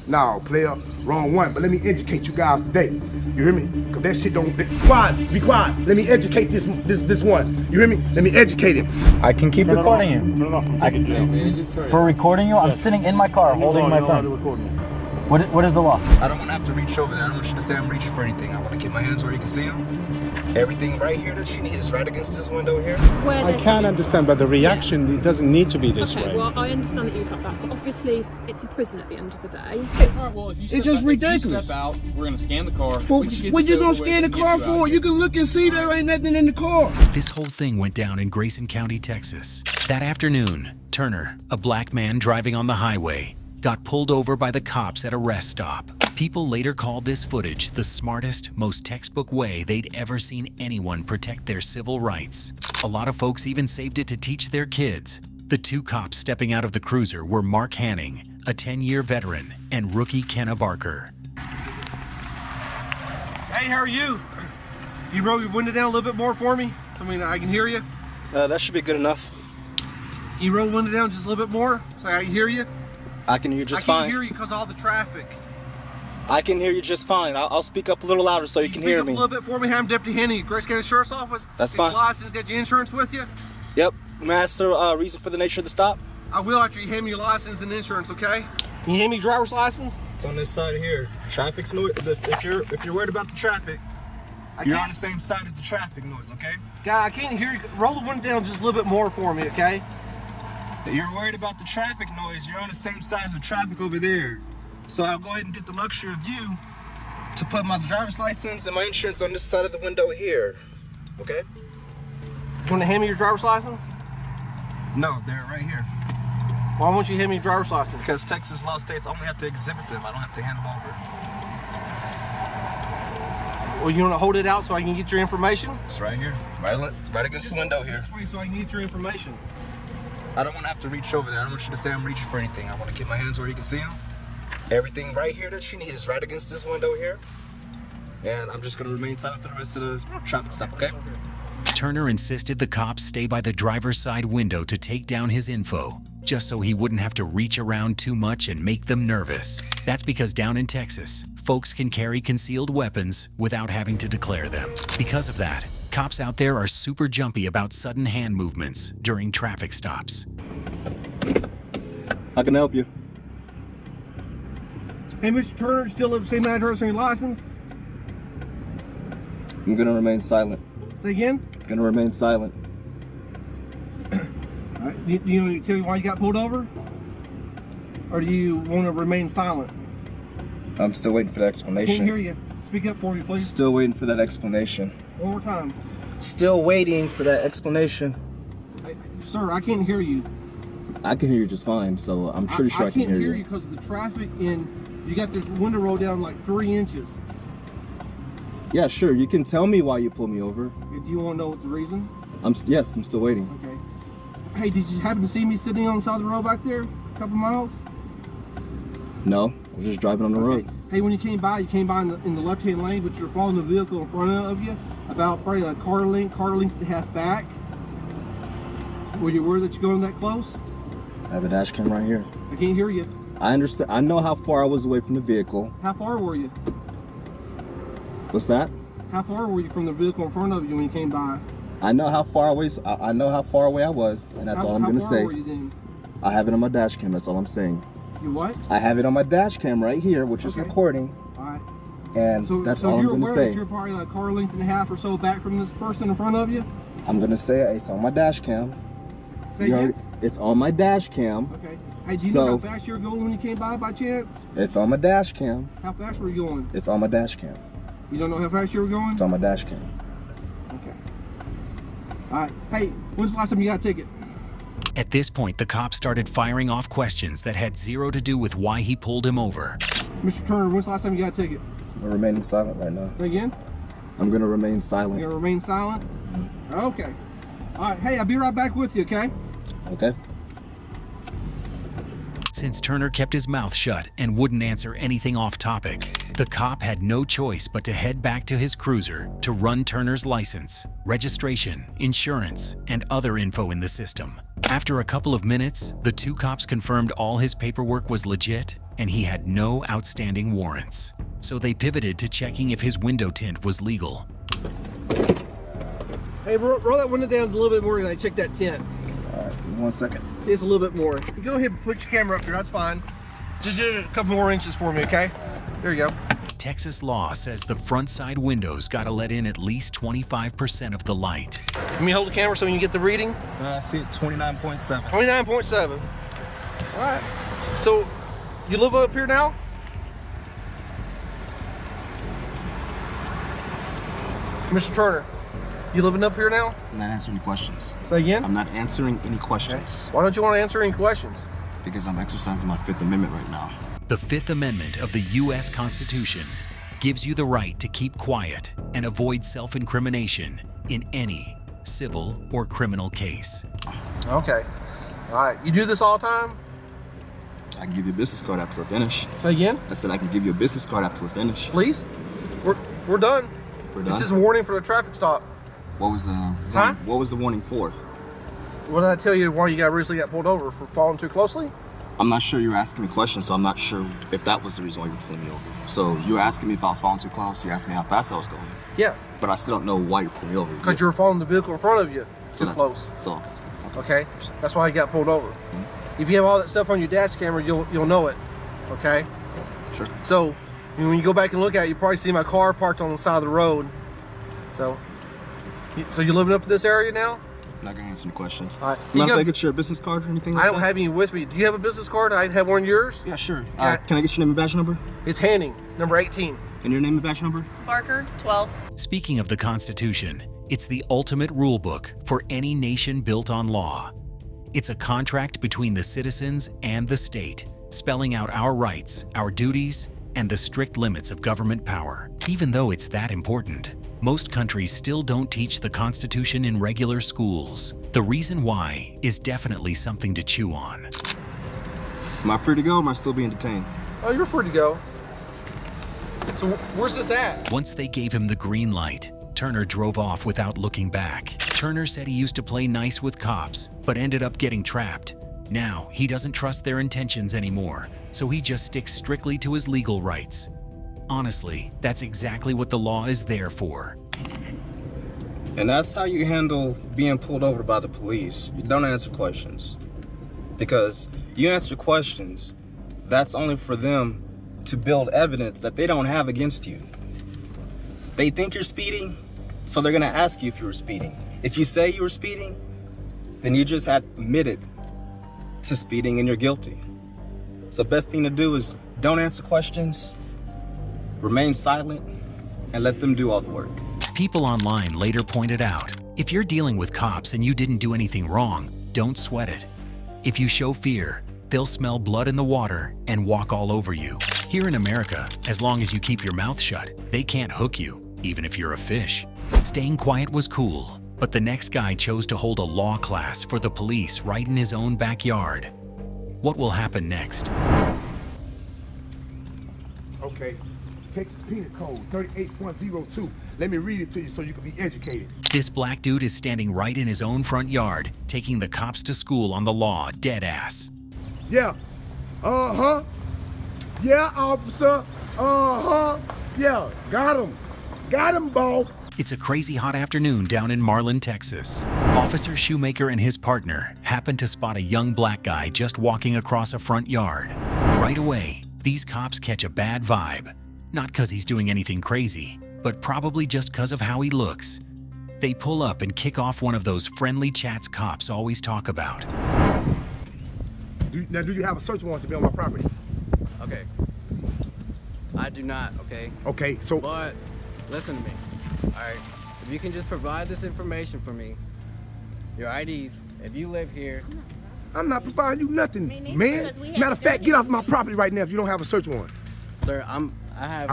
No, player, wrong one. But let me educate you guys today. You hear me? Cause that shit don't. Quiet, be quiet. Let me educate this one. You hear me? Let me educate him. I can keep recording you. Turn it off. I'm taking jail. For recording you, I'm sitting in my car holding my phone. What is the law? I don't want to have to reach over there. I don't want you to say I'm reaching for anything. I want to keep my hands where you can see them. Everything right here that you need is right against this window here. I can understand, but the reaction, it doesn't need to be this way. Well, I understand that you felt that, but obviously it's a prison at the end of the day. Alright, well, if you It's just ridiculous. If you step out, we're gonna scan the car. What you gonna scan the car for? You can look and see there ain't nothing in the car. This whole thing went down in Grayson County, Texas. That afternoon, Turner, a black man driving on the highway, got pulled over by the cops at a rest stop. People later called this footage the smartest, most textbook way they'd ever seen anyone protect their civil rights. A lot of folks even saved it to teach their kids. The two cops stepping out of the cruiser were Mark Hanning, a 10-year veteran, and rookie Kenna Barker. Hey, how are you? You roll your window down a little bit more for me so I can hear you? That should be good enough. You roll the window down just a little bit more so I can hear you? I can hear you just I fine. can hear you because of all the traffic. I can hear you just fine. I'll speak up a little louder so you can hear me. Speak up a little bit for me. I'm Deputy Henny, Grace County Sheriff's Office. That's Get fine. Your license, get your insurance with you? Yep. May I ask the reason for the nature of the stop? I will after you hand me your license and insurance, okay? Can you hand me your driver's license? It's on this side here. Traffic's noise. If you're worried about the traffic, you're on the same side as the traffic noise, okay? Guy, I can't hear you. Roll the window down just a little bit more for me, okay? You're worried about the traffic noise. You're on the same side as the traffic over there. So I'll go ahead and get the luxury of you to put my driver's license and my insurance on this side of the window here. Okay? You want to hand me your driver's license? No, they're right here. Why won't you hand me your driver's license? Because Texas law states I only have to exhibit them. I don't have to hand them over. Well, you want to hold it out so I can get your information? It's right here. Right against the window here. This way so I can get your information. I don't want to have to reach over there. I don't want you to say I'm reaching for anything. I want to keep my hands where you can see them. Everything right here that you need is right against this window here. And I'm just going to remain silent for the rest of the traffic stop, okay? Turner insisted the cops stay by the driver's side window to take down his info, just so he wouldn't have to reach around too much and make them nervous. That's because down in Texas, folks can carry concealed weapons without having to declare them. Because of that, cops out there are super jumpy about sudden hand movements during traffic stops. How can I help you? Hey, Mr. Turner, you still live the same address on your license? I'm going to remain silent. Say again? I'm going to remain silent. All right. Do you want me to tell you why you got pulled over? Or do you want to remain silent? I'm still waiting for the I explanation. can't hear you. Speak up for me, please. Still waiting for that explanation. One more time. Still waiting for that explanation. Hey, sir, I can't hear you. I can hear you just fine, so I'm pretty sure I can hear you. I can't hear you because of the traffic and you got this window rolled down like 3 inches. Yeah, sure. You can tell me why you pulled me over. Do you want to know what the reason? Yes, I'm still waiting. Okay. Hey, did you happen to see me sitting on the side of the road back there a couple miles? No, I was just driving on the road. Hey, when you came by in the left-hand lane, but you're following the vehicle in front of you, about probably a car length and a half back. Were you worried that you're going that close? I have a dash cam right here. I can't hear you. I understand. I know how far I was away from the vehicle. How far were you? What's that? How far were you from the vehicle in front of you when you came by? I know how far away. I know how far away I was, and that's all I'm gonna say. How far were you then? I have it on my dash cam. That's all I'm saying. You what? I have it on my dash cam right here, which is recording. All right. And that's all I'm gonna you're aware say. that you're probably a car length and a half or so back from this person in front of you? I'm gonna say it's on my dash cam. Say again? It's on my dash cam. Okay. Hey, do you know how fast you were going when you came by chance? It's on my dash cam. How fast were you going? It's on my dash cam. You don't know how fast you were going? It's on my dash cam. Okay. All right. Hey, when's the last time you got a ticket? At this point, the cops started firing off questions that had zero to do with why he pulled him over. Mr. Turner, when's the last time you got a ticket? I'm remaining silent right now. Say again? I'm gonna remain silent. You're gonna remain silent? Okay. All right. Hey, I'll be right back with you, okay? Okay. Since Turner kept his mouth shut and wouldn't answer anything off topic, the cop had no choice but to head back to his cruiser to run Turner's license, registration, insurance, and other info in the system. After a couple of minutes, the two cops confirmed all his paperwork was legit and he had no outstanding warrants. So they pivoted to checking if his window tint was legal. Hey, roll that window down a little bit more and check that tint. All right, give me 1 second. Just a little bit more. You go ahead and put your camera up here, that's fine. Just do a couple more inches for me, okay? There you go. Texas law says the front side windows gotta let in at least 25% of the light. Let me hold the camera so you can get the reading. I see it 29.7. 29.7. All right. So, you live up here now? Mr. Turner, you living up here now? I'm not answering any questions. Say again? I'm not answering any questions Why don't you want to answer any questions? because I'm exercising my Fifth Amendment right now. The Fifth Amendment of the U.S. Constitution gives you the right to keep quiet and avoid self-incrimination in any civil or criminal case. Okay. All right. You do this all the time? I can give you a business card after we're finished. Say again? I said I can give you a business card after we're finished. Please? We're done. We're This done? is a warning for the traffic stop. What was the Huh? What was the warning for? What did I tell you why you recently got pulled over? For following too closely? I'm not sure you're asking me questions, so I'm not sure if that was the reason why you were pulling me over. So you're asking me if I was following too close. You asked me how fast I was going, Yeah, but I still don't know why you pulled me over. because you were following the vehicle in front of you too close. So Okay, that's why you got pulled over. If you have all that stuff on your dash camera, you'll know it. Okay. sure. So when you go back and look at it, you probably see my car parked on the side of the road. So you living up in this area now? I'm not gonna answer any questions. All right. You mind if gotta- I get your business card or anything like I don't that? have any with me. Do you have a business card? I have one of yours. Yeah, sure. Yeah. Can I get your name and badge number? It's Hanning, number 18. And your name and badge number? Barker, 12. Speaking of the Constitution, it's the ultimate rule book for any nation built on law. It's a contract between the citizens and the state, spelling out our rights, our duties, and the strict limits of government power. Even though it's that important, most countries still don't teach the Constitution in regular schools. The reason why is definitely something to chew on. Am I free to go or am I still being detained? Oh, you're free to go. So where's this at? Once they gave him the green light, Turner drove off without looking back. Turner said he used to play nice with cops, but ended up getting trapped. Now, he doesn't trust their intentions anymore, so he just sticks strictly to his legal rights. Honestly, that's exactly what the law is there for. And that's how you handle being pulled over by the police. You don't answer questions. Because you answer questions, that's only for them to build evidence that they don't have against you. They think you're speeding, so they're gonna ask you if you were speeding. If you say you were speeding, then you just admitted to speeding and you're guilty. So best thing to do is don't answer questions, remain silent, and let them do all the work. People online later pointed out, if you're dealing with cops and you didn't do anything wrong, don't sweat it. If you show fear, they'll smell blood in the water and walk all over you. Here in America, as long as you keep your mouth shut, they can't hook you, even if you're a fish. Staying quiet was cool, but the next guy chose to hold a law class for the police right in his own backyard. What will happen next? Okay. Texas Penal Code 38.02. Let me read it to you so you can be educated. This black dude is standing right in his own front yard, taking the cops to school on the law, dead ass. Yeah. Uh-huh. Yeah, officer. Uh-huh. Yeah, got him. Got him, boss. It's a crazy hot afternoon down in Marlin, Texas. Officer Shoemaker and his partner happened to spot a young black guy just walking across a front yard. Right away, these cops catch a bad vibe. Not because he's doing anything crazy, but probably just because of how he looks. They pull up and kick off one of those friendly chats cops always talk about. Now, do you have a search warrant to be on my property? Okay. I do not, okay? Okay, so... But, listen to me, all right? If you can just provide this information for me, your IDs, if you live here... I'm not providing you nothing, man. Matter of fact, get off my property right now if you don't have a search warrant. Sir, I'm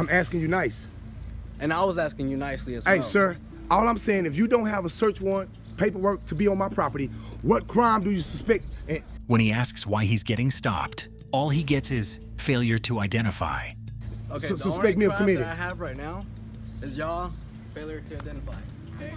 asking you nice. And I was asking you nicely as well. Hey, sir, all I'm saying, if you don't have a search warrant, paperwork to be on my property, what crime do you suspect? When he asks why he's getting stopped, all he gets is failure to identify. Okay, So the suspect only me of crime committing. that I have right now is y'all failure to identify.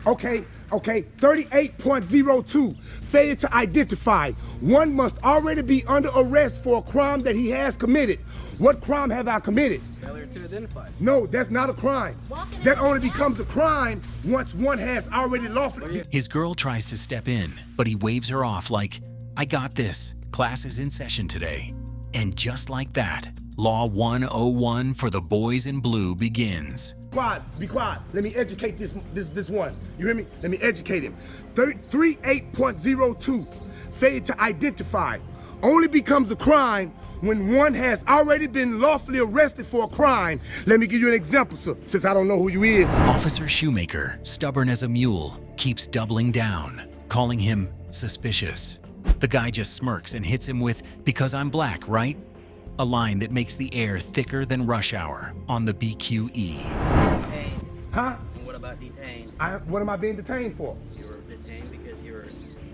Okay, 38.02, failure to identify. One must already be under arrest for a crime that he has committed. What crime have I committed? Failure to identify. No, that's not a crime. That only becomes a crime once one has already lawfully. His girl tries to step in, but he waves her off like, I got this. Class is in session today. And just like that, Law 101 for the boys in blue begins. Be quiet. Let me educate this one. You hear me? Let me educate him. 38.02, failure to identify. Only becomes a crime when one has already been lawfully arrested for a crime. Let me give you an example, sir, since I don't know who you is. Officer Shoemaker, stubborn as a mule, keeps doubling down, calling him suspicious. The guy just smirks and hits him with, because I'm black, right? A line that makes the air thicker than rush hour on the BQE. Detained. Huh? And what about detained? What am I being detained for? You were detained because you were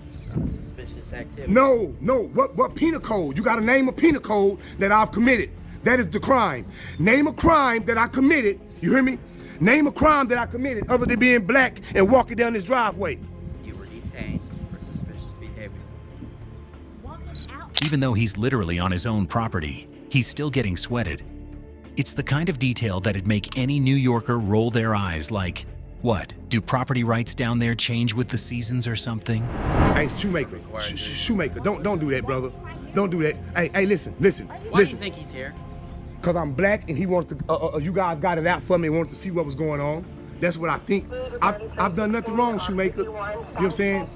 suspicious activity. No. What penal code? You gotta name a penal code that I've committed. That is the crime. Name a crime that I committed. You hear me? Name a crime that I committed other than being black and walking down this driveway. You were detained for suspicious behavior. Even though he's literally on his own property, he's still getting sweated. It's the kind of detail that'd make any New Yorker roll their eyes like, what, do property rights down there change with the seasons or something? Hey, Shoemaker, Shoemaker, don't do that, brother. Don't do that. Hey, listen. Why do you think he's here? Because I'm black and he wanted to, you guys got it out for me and wanted to see what was going on. That's what I think. I've done nothing wrong, Shoemaker. You know what I'm saying?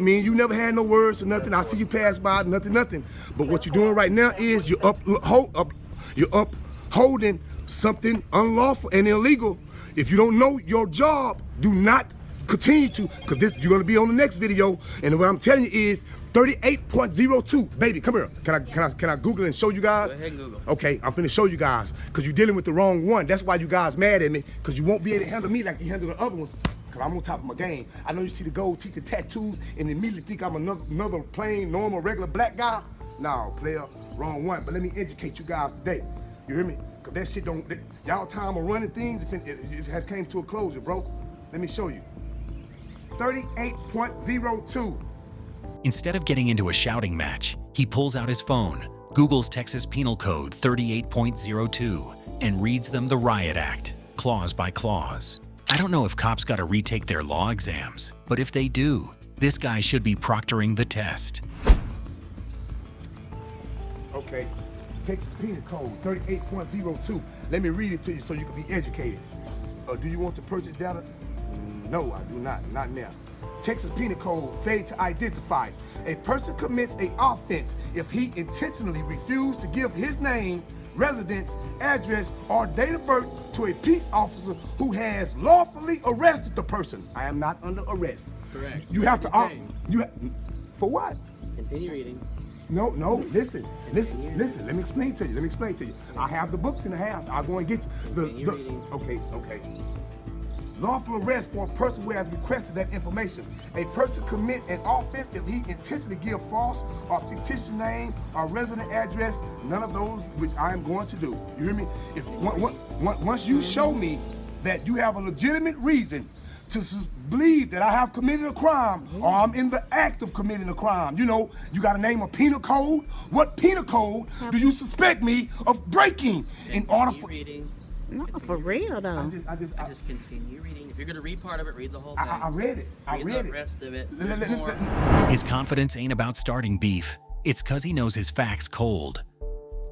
Me and you never had no words or nothing. I see you pass by, nothing. But what you're doing right now is you're upholding something unlawful and illegal. If you don't know your job, do not continue to, because you're gonna be on the next video. And what I'm telling you is 38.02. Baby, come here. Can I Google and show you guys? Go ahead and Google. Okay, I'm finna show you guys, because you're dealing with the wrong one. That's why you guys mad at me, because you won't be able to handle me like you handle the other ones, because I'm on top of my game. I know you see the gold teeth, the tattoos, and immediately think I'm another plain, normal, regular black guy. No, player, wrong one. But let me educate you guys today. You hear me? Because that shit don't, y'all time of running things, it has came to a closure, bro. Let me show you. 38.02. Instead of getting into a shouting match, he pulls out his phone, Googles Texas Penal Code 38.02, and reads them the Riot Act, clause by clause. I don't know if cops gotta retake their law exams, but if they do, this guy should be proctoring the test. Okay, Texas Penal Code 38.02. Let me read it to you so you can be educated. Do you want to purchase data? No, I do not now. Texas Penal Code, failure to identify. A person commits an offense if he intentionally refused to give his name, residence, address, or date of birth to a peace officer who has lawfully arrested the person. I am not under arrest. Correct. You have to, for what? Continue reading. No, listen. Let me explain to you. I have the books in the house. I'll go and get you. Okay. Lawful arrest for a person who has requested that information. A person commit an offense if he intentionally give false or fictitious name or resident address, none of those which I am going to do. You hear me? If once you show me that you have a legitimate reason to believe that I have committed a crime or I'm in the act of committing a crime, you got to name a penal code. What penal code do you suspect me of breaking in order for... No, for real though. I just continue reading. If you're gonna read part of it, read the whole thing. I read it. Read the rest of it. There's more. His confidence ain't about starting beef. It's cause he knows his facts cold.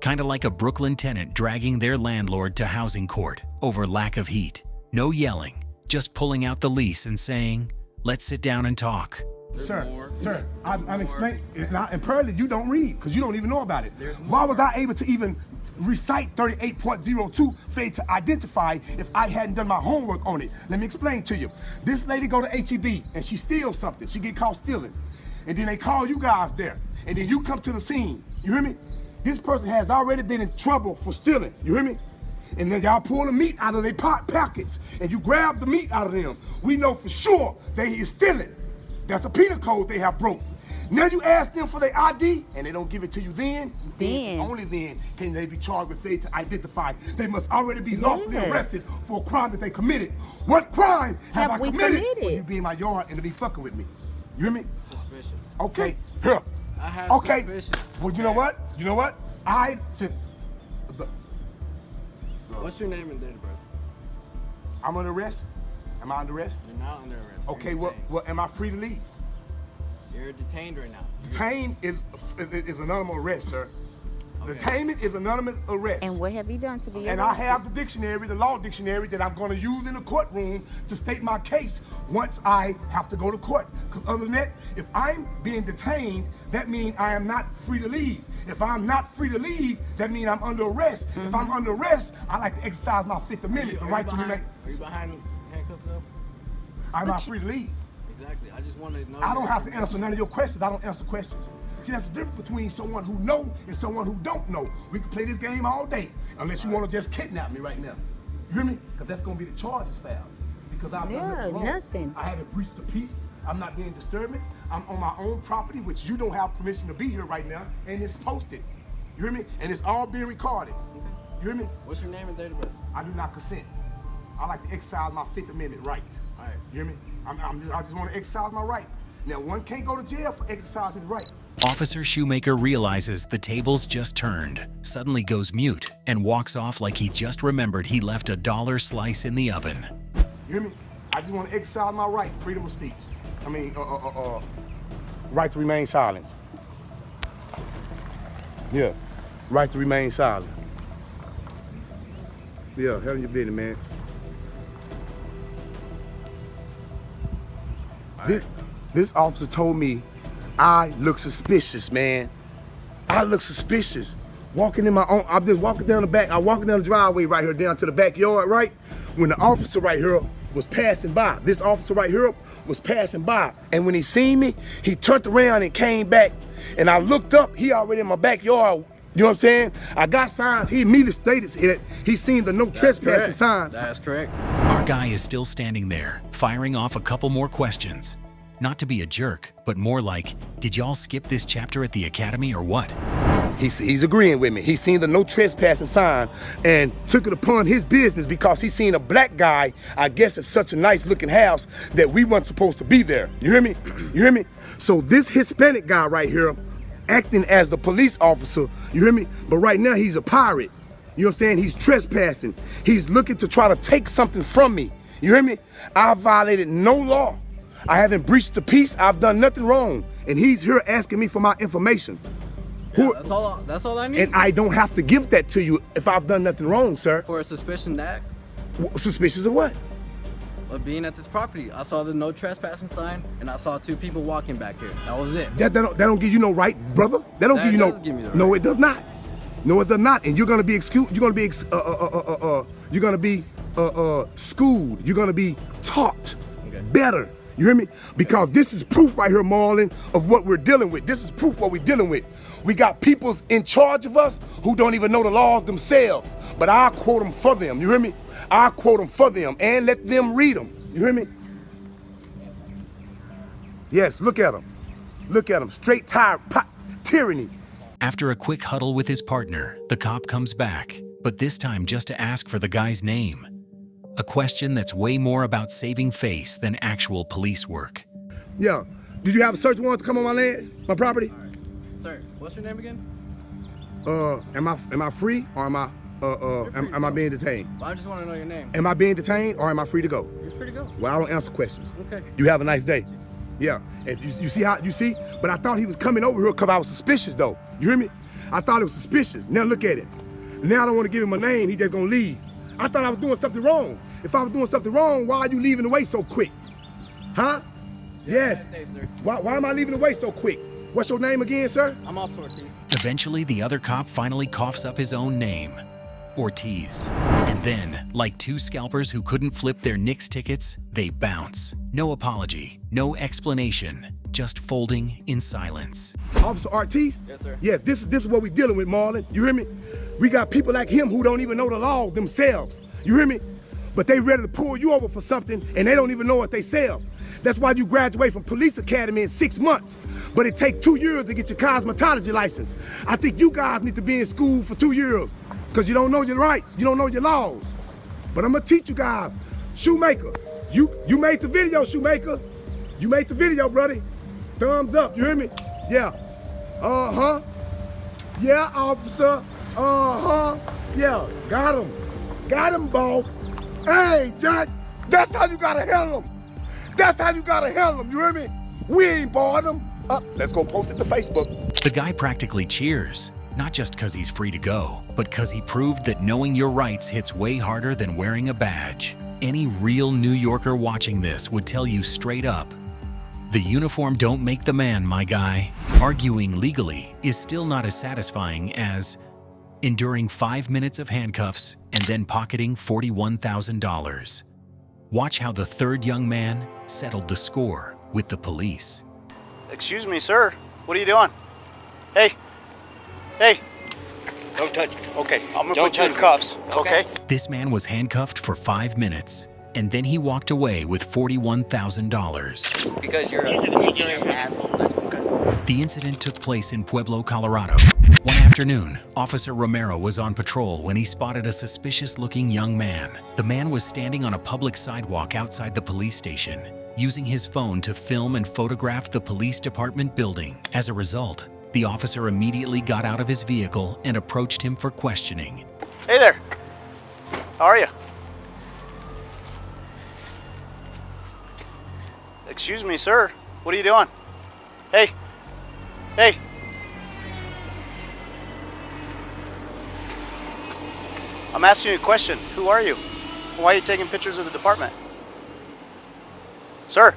Kinda like a Brooklyn tenant dragging their landlord to housing court over lack of heat. No yelling, just pulling out the lease and saying, let's sit down and talk. Sir, I'm explaining. And apparently you don't read, because you don't even know about it. Why was I able to even recite 38.02 failure to identify if I hadn't done my homework on it? Let me explain to you. This lady go to HEB and she steals something. She get caught stealing. And then they call you guys there. And then you come to the scene. You hear me? This person has already been in trouble for stealing. You hear me? And then y'all pull the meat out of their pockets and you grab the meat out of them. We know for sure they is stealing. That's the penal code they have broke. Now you ask them for their ID and they don't give it to you then Then. only then can they be charged with failure to identify. They must already be lawfully arrested for a crime that they committed. What crime have I committed for you be in my yard and to be fucking with me? You hear me? Suspicious. Okay, here. I have Okay, suspicions. well, you know what? You know what? I said, What's your name and date of birth? I'm under arrest. Am I under arrest? You're not under arrest. Okay, well, am I free to leave? You're detained right now. Detained is anonymous arrest, sir. Okay. Detainment is anonymous arrest. And what have you done to be And I have the dictionary, the law dictionary, that I'm going to use in the courtroom to state my case once I have to go to court. Because other than that, if I'm being detained, that means I am not free to leave. If I'm not free to leave, that means I'm under arrest. If I'm under arrest, I like to exercise my Fifth Amendment, the right to remain. Are you behind handcuffs though? I'm not free to leave. Exactly. I just wanted to know. I don't have to answer none of your questions. I don't answer questions. See, that's the difference between someone who know and someone who don't know. We can play this game all day, unless you want to just kidnap me right now. You hear me? Because that's going to be the charges filed. Because I've done nothing wrong. nothing. I haven't breached the peace. I'm not being disturbance. I'm on my own property, which you don't have permission to be here right now, and it's posted. You hear me? And it's all being recorded. You hear me? What's your name and date of birth? I do not consent. I like to exercise my Fifth Amendment right. All right. You hear me? I just want to exercise my right. Now, one can't go to jail for exercising right. Officer Shoemaker realizes the tables just turned, suddenly goes mute, and walks off like he just remembered he left a $1 slice in the oven. You hear me? I just want to exercise my right, freedom of speech. Right to remain silent. Yeah, right to remain silent. Yeah, hell in your business, man. This officer told me I look suspicious, man. I look suspicious. Walking in my own, I'm just walking down the back. I'm walking down the driveway right here down to the backyard, right? When the officer right here was passing by, this officer right here was passing by. And when he seen me, he turned around and came back. And I looked up, he already in my backyard. You know what I'm saying? I got signs. He immediately stated that he seen the no trespassing sign. That's correct. Our guy is still standing there, firing off a couple more questions. Not to be a jerk, but more like, did y'all skip this chapter at the academy or what? He's agreeing with me. He seen the no trespassing sign and took it upon his business because he seen a black guy, I guess it's such a nice looking house, that we weren't supposed to be there. You hear me? You hear me? So this Hispanic guy right here, acting as the police officer, you hear me? But right now he's a pirate. You know what I'm saying? He's trespassing. He's looking to try to take something from me. You hear me? I violated no law. I haven't breached the peace. I've done nothing wrong. And he's here asking me for my information. Yeah, that's all I need. And I don't have to give that to you if I've done nothing wrong, sir. For a suspicion act? Suspicious of what? Of being at this property. I saw the no trespassing sign, and I saw 2 people walking back here. That was it. That don't give you no right, brother. That don't give you no. Give me the right. No, it does not. No, it does not. And you're gonna be excused. You're gonna be schooled. You're gonna be taught better. You hear me? Because this is proof right here, Marlon, of what we're dealing with. This is proof what we're dealing with. We got peoples in charge of us who don't even know the laws themselves. But I'll quote them for them. You hear me? I'll quote them for them and let them read them. You hear me? Yes, look at them. Look at them. Straight tyranny. After a quick huddle with his partner, the cop comes back, but this time just to ask for the guy's name. A question that's way more about saving face than actual police work. Yeah. Did you have a search warrant to come on my land, my property? All right. Sir, what's your name again? Am I free or am I being detained? Well, I just want to know your name. Am I being detained or am I free to go? You're free to go. Well, I don't answer questions. Okay. You have a nice day. Yeah. And you see how you see? But I thought he was coming over here because I was suspicious though. You hear me? I thought it was suspicious. Now look at it. Now I don't want to give him a name. He just gonna leave. I thought I was doing something wrong. If I was doing something wrong, why are you leaving away so quick? Huh? Yes. Why am I leaving away so quick? What's your name again, sir? I'm Officer Ortiz. Eventually, the other cop finally coughs up his own name, Ortiz. And then, like 2 scalpers who couldn't flip their Knicks tickets, they bounce. No apology, no explanation, just folding in silence. Officer Ortiz? Yes, sir. Yes, this is what we're dealing with, Marlon. You hear me? We got people like him who don't even know the law themselves. You hear me? but they ready to pull you over for something and they don't even know what they sell. That's why you graduate from police academy in 6 months, but it takes 2 years to get your cosmetology license. I think you guys need to be in school for 2 years because you don't know your rights, you don't know your laws. But I'm gonna teach you guys. Shoemaker, you made the video, Shoemaker. You made the video, buddy. Thumbs up, you hear me? Yeah. Uh-huh. Yeah, officer. Uh-huh. Yeah, got him. Got him, boss. Hey, Jack, that's how you gotta handle him. That's how you gotta handle him, you hear me? We ain't barred him. Let's go post it to Facebook. The guy practically cheers, not just because he's free to go, but because he proved that knowing your rights hits way harder than wearing a badge. Any real New Yorker watching this would tell you straight up, the uniform don't make the man, my guy. Arguing legally is still not as satisfying as enduring 5 minutes of handcuffs and then pocketing $41,000. Watch how the third young man settled the score with the police. Excuse me, sir. What are you doing? Hey. Hey. Don't touch me. Okay, I'm gonna put you in cuffs. Okay. This man was handcuffed for 5 minutes, and then he walked away with $41,000. Because you're an asshole. The incident took place in Pueblo, Colorado. One afternoon, Officer Romero was on patrol when he spotted a suspicious-looking young man. The man was standing on a public sidewalk outside the police station, using his phone to film and photograph the police department building. As a result, the officer immediately got out of his vehicle and approached him for questioning. Hey there. How are you? Excuse me, sir. What are you doing? Hey. Hey. I'm asking you a question. Who are you? Why are you taking pictures of the department? Sir.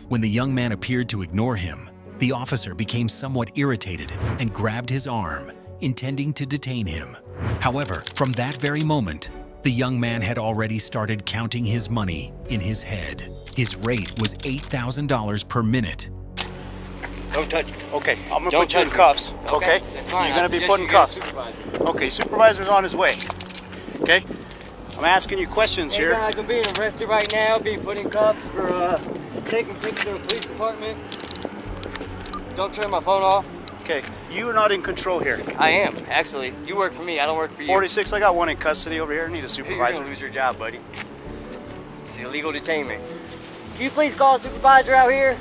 When the young man appeared to ignore him, the officer became somewhat irritated and grabbed his arm, intending to detain him. However, from that very moment, the young man had already started counting his money in his head. His rate was $8,000 per minute. Don't touch me. Okay, I'm gonna put you in cuffs. Okay? That's fine. You're gonna be put in cuffs. Okay, supervisor's on his way. Okay? I'm asking you questions here. I can be arrested right now, being put in cuffs for taking pictures of the police department. Don't turn my phone off. Okay, you are not in control here. I am, actually. You work for me, I don't work for you. 46, I got one in custody over here. I need a supervisor. You're gonna lose your job, buddy. It's illegal detainment. Can you please call a supervisor out here?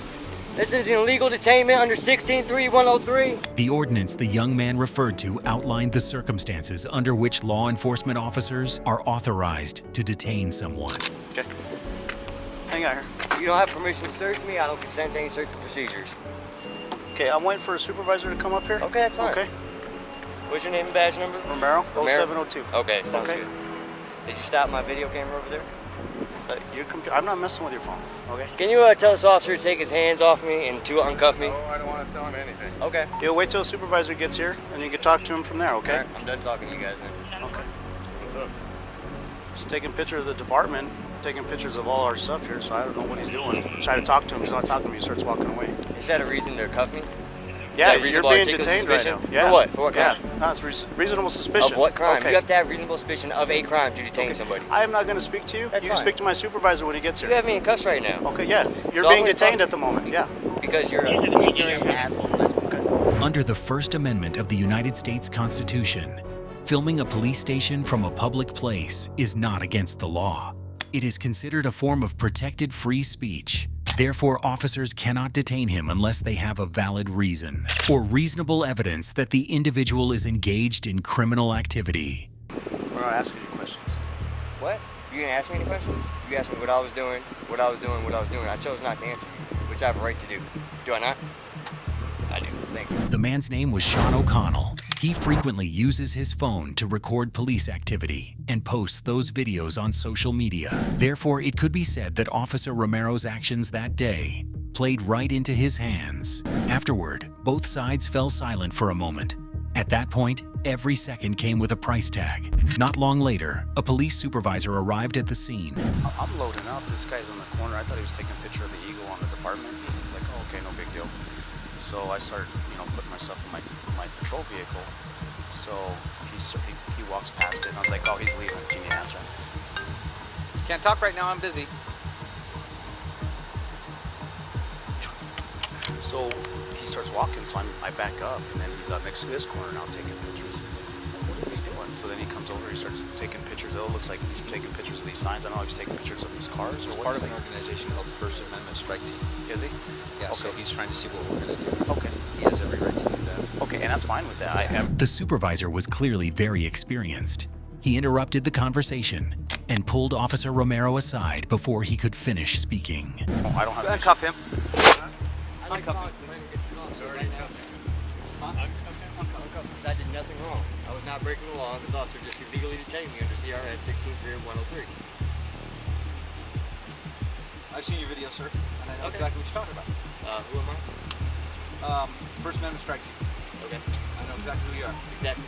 This is an illegal detainment under 16-3103. The ordinance the young man referred to outlined the circumstances under which law enforcement officers are authorized to detain someone. Okay. Hang out here. You don't have permission to search me. I don't consent to any search procedures. Okay, I'm waiting for a supervisor to come up here. Okay, that's fine. Okay. What's your name and badge number? Romero, 0702. Okay, sounds Okay. good. Did you stop my video camera over there? I'm not messing with your phone, okay? Can you tell this officer to take his hands off me and to uncuff me? Oh, I don't want to tell him anything. Okay. You'll wait till a supervisor gets here, and you can talk to him from there, okay? All right, I'm done talking to you guys then. Okay. What's up? He's taking pictures of the department, taking pictures of all our stuff here, so I don't know what he's doing. Try to talk to him. He's not talking to me. He starts walking away. Is that a reason to cuff me? Yeah, Is that you're reasonable being articulable detained right suspicion? now. Yeah. For what? For what crime? Yeah, no, it's reasonable suspicion. Of what crime? Okay. You have to have reasonable suspicion of a crime to detain somebody. I am not going to speak to you. That's you can fine. speak to my supervisor when he gets here. You have me in cuffs right now. Okay, yeah. You're So being I'm gonna detained talk- at the moment, yeah. Because you're an asshole. Okay. Under the First Amendment of the United States Constitution, filming a police station from a public place is not against the law. It is considered a form of protected free speech. Therefore, officers cannot detain him unless they have a valid reason or reasonable evidence that the individual is engaged in criminal activity. We're not asking you questions. What? You didn't ask me any questions? You asked me what I was doing, what I was doing, what I was doing. I chose not to answer you, which I have a right to do. Do I not? I do. Thank you. The man's name was Sean O'Connell. He frequently uses his phone to record police activity and posts those videos on social media. Therefore, it could be said that Officer Romero's actions that day played right into his hands. Afterward, both sides fell silent for a moment. At that point, every second came with a price tag. Not long later, a police supervisor arrived at the scene. I'm loading up. This guy's on the corner. I thought he was taking a picture of the eagle on the department. He's like, oh, okay, no big deal. So I started, putting myself in my patrol vehicle. So he walks past it, and I was like, oh, he's leaving. Can you answer him? Can't talk right now, I'm busy. So he starts walking, so I back up, and then he's up next to this corner now taking pictures. What is he doing? So then he comes over, he starts taking pictures. It looks like he's taking pictures of these signs. I don't know if he's taking pictures of these cars or He's what. part of an organization called the First Amendment Strike Team. Is he? Yeah, Okay. so he's trying to see what we're going to do. Okay. He has every right to do that. Okay, and that's fine with that. The supervisor was clearly very experienced. He interrupted the conversation and pulled Officer Romero aside before he could finish speaking. I don't have to Handcuff him. I like to talk to him against this officer right now. Because I did nothing wrong. I was not breaking the law. This officer just illegally detained me under CRS 163-103. I've seen your video, sir, and I know exactly what you're talking about. Who am I? First Amendment Strike Team. Okay. I know exactly who you are. Exactly.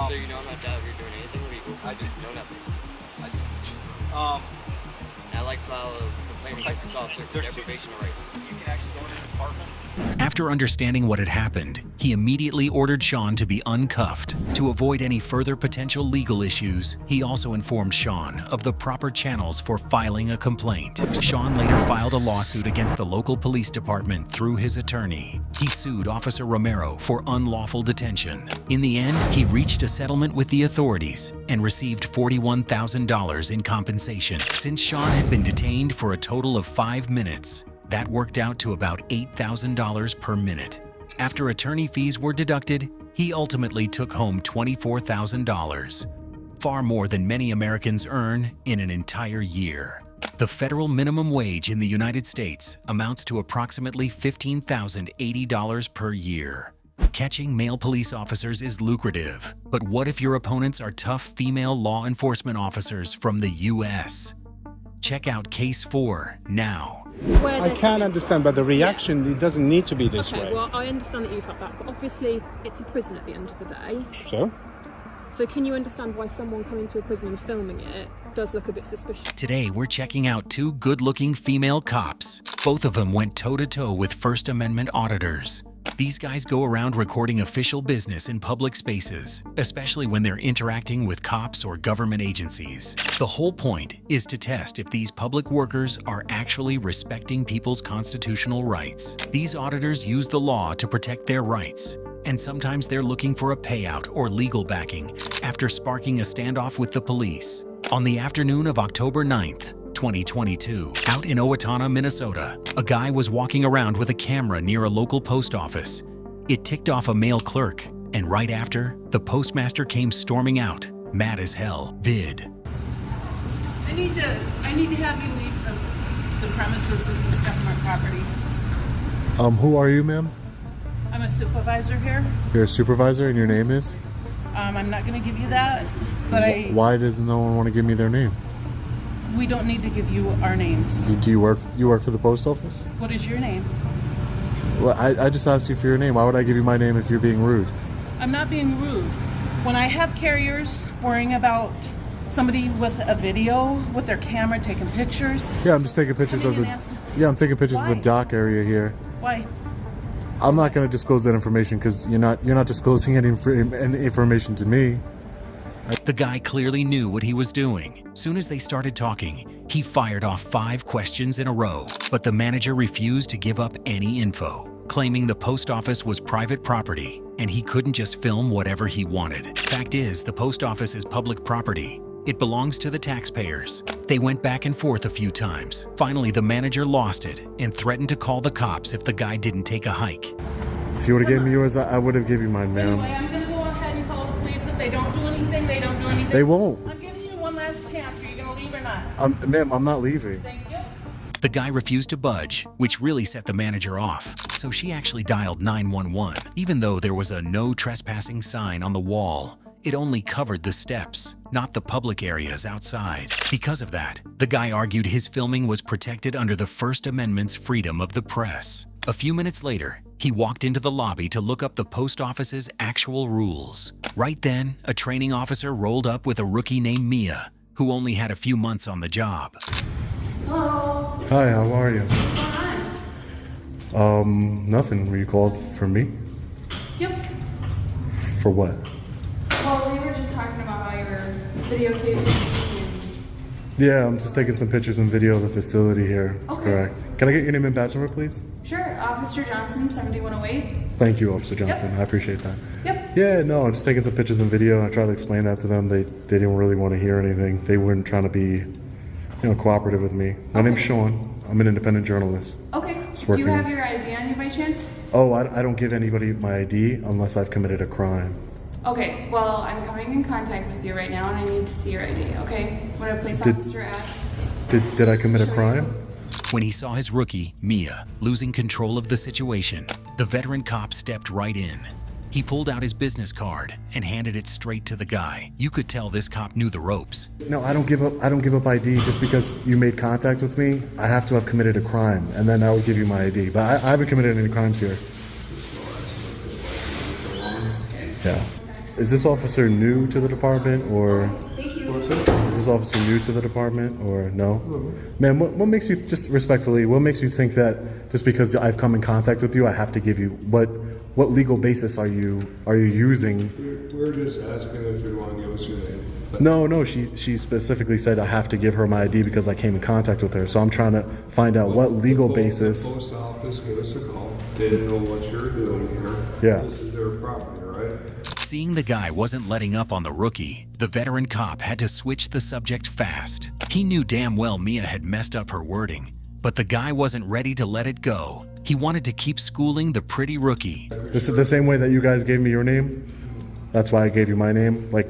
So you know I'm not out here doing anything illegal. I do. No, nothing. I do. And I'd like to file a complaint against this officer for deprivation of rights. You can actually go into the department. After understanding what had happened, he immediately ordered Sean to be uncuffed. To avoid any further potential legal issues, he also informed Sean of the proper channels for filing a complaint. Sean later filed a lawsuit against the local police department through his attorney. He sued Officer Romero for unlawful detention. In the end, he reached a settlement with the authorities and received $41,000 in compensation. Since Sean had been detained for a total of 5 minutes, that worked out to about $8,000 per minute. After attorney fees were deducted, he ultimately took home $24,000, far more than many Americans earn in an entire year. The federal minimum wage in the United States amounts to approximately $15,080 per year. Catching male police officers is lucrative, but what if your opponents are tough female law enforcement officers from the U.S.? Check out Case 4 now. I can understand, but the reaction, it doesn't need to be this way. Well, I understand that you felt that, but obviously it's a prison at the end of the day. So can you understand why someone coming to a prison and filming it does look a bit suspicious? Today, we're checking out 2 good-looking female cops. Both of them went toe-to-toe with First Amendment auditors. These guys go around recording official business in public spaces, especially when they're interacting with cops or government agencies. The whole point is to test if these public workers are actually respecting people's constitutional rights. These auditors use the law to protect their rights, and sometimes they're looking for a payout or legal backing after sparking a standoff with the police. On the afternoon of October 9th, 2022, out in Owatonna, Minnesota, a guy was walking around with a camera near a local post office. It ticked off a male clerk, and right after, the postmaster came storming out, mad as hell. Vid. I need to have you leave the premises. This is government property. Who are you, ma'am? I'm a supervisor here. You're a supervisor, and your name is? I'm not going to give you that, but Why does no one want to give me their name? we don't need to give you our names. Do you work for the post office? What is your name? Well, I just asked you for your name. Why would I give you my name if you're being rude? I'm not being rude. When I have carriers worrying about somebody with a video with their camera taking pictures. Yeah, I'm just taking pictures of the. Yeah, I'm taking pictures of the dock area here. Why? I'm not going to disclose that information because you're not disclosing any information to me. The guy clearly knew what he was doing. Soon as they started talking, he fired off 5 questions in a row, but the manager refused to give up any info, claiming the post office was private property and he couldn't just film whatever he wanted. Fact is, the post office is public property. It belongs to the taxpayers. They went back and forth a few times. Finally, the manager lost it and threatened to call the cops if the guy didn't take a hike. If you would have given me yours, I would have given you mine, ma'am. Anyway, I'm going to go ahead and call the police. If they don't do anything, they don't do anything. They won't. I'm giving you one last chance. Are you going to leave or not? Ma'am, I'm not leaving. Thank you. The guy refused to budge, which really set the manager off. So she actually dialed 911. Even though there was a no trespassing sign on the wall, it only covered the steps, not the public areas outside. Because of that, the guy argued his filming was protected under the First Amendment's freedom of the press. A few minutes later, he walked into the lobby to look up the post office's actual rules. Right then, a training officer rolled up with a rookie named Mia, who only had a few months on the job. Hello. Hi, how are you? What's going on? Nothing. Were you called for me? Yep. For what? Well, we were just talking about how you're videotaping. Yeah, I'm just taking some pictures and video of the facility here. That's Okay. correct. Can I get your name and badge number, please? Sure, Officer Johnson, 7108. Thank you, Officer Johnson. I appreciate that. Yep. Yeah, no, I'm just taking some pictures and video. I tried to explain that to them. They didn't really want to hear anything. They weren't trying to be, cooperative with me. My name's Sean. I'm an independent journalist. Okay. Just Do you working- have your ID on you by chance? Oh, I don't give anybody my ID unless I've committed a crime. Okay, well, I'm coming in contact with you right now and I need to see your ID, okay? When a police Did- officer asks. Did I commit a crime? When he saw his rookie, Mia, losing control of the situation, the veteran cop stepped right in. He pulled out his business card and handed it straight to the guy. You could tell this cop knew the ropes. No, I don't give up ID just because you made contact with me. I have to have committed a crime, and then I would give you my ID. But I haven't committed any crimes here. Yeah. Is this officer new to the department, or is this officer new to the department, or no? Man, what makes you, just respectfully, what makes you think that just because I've come in contact with you, I have to give you what legal basis are you using? We're just asking if you want to give us your name. No, she specifically said I have to give her my ID because I came in contact with her. So I'm trying to find out what legal basis. The post office gave us a call. Didn't know what you were doing here. Yeah. This is their property, right? Seeing the guy wasn't letting up on the rookie, the veteran cop had to switch the subject fast. He knew damn well Mia had messed up her wording, but the guy wasn't ready to let it go. He wanted to keep schooling the pretty rookie. This is the same way that you guys gave me your name. That's why I gave you my name. Like,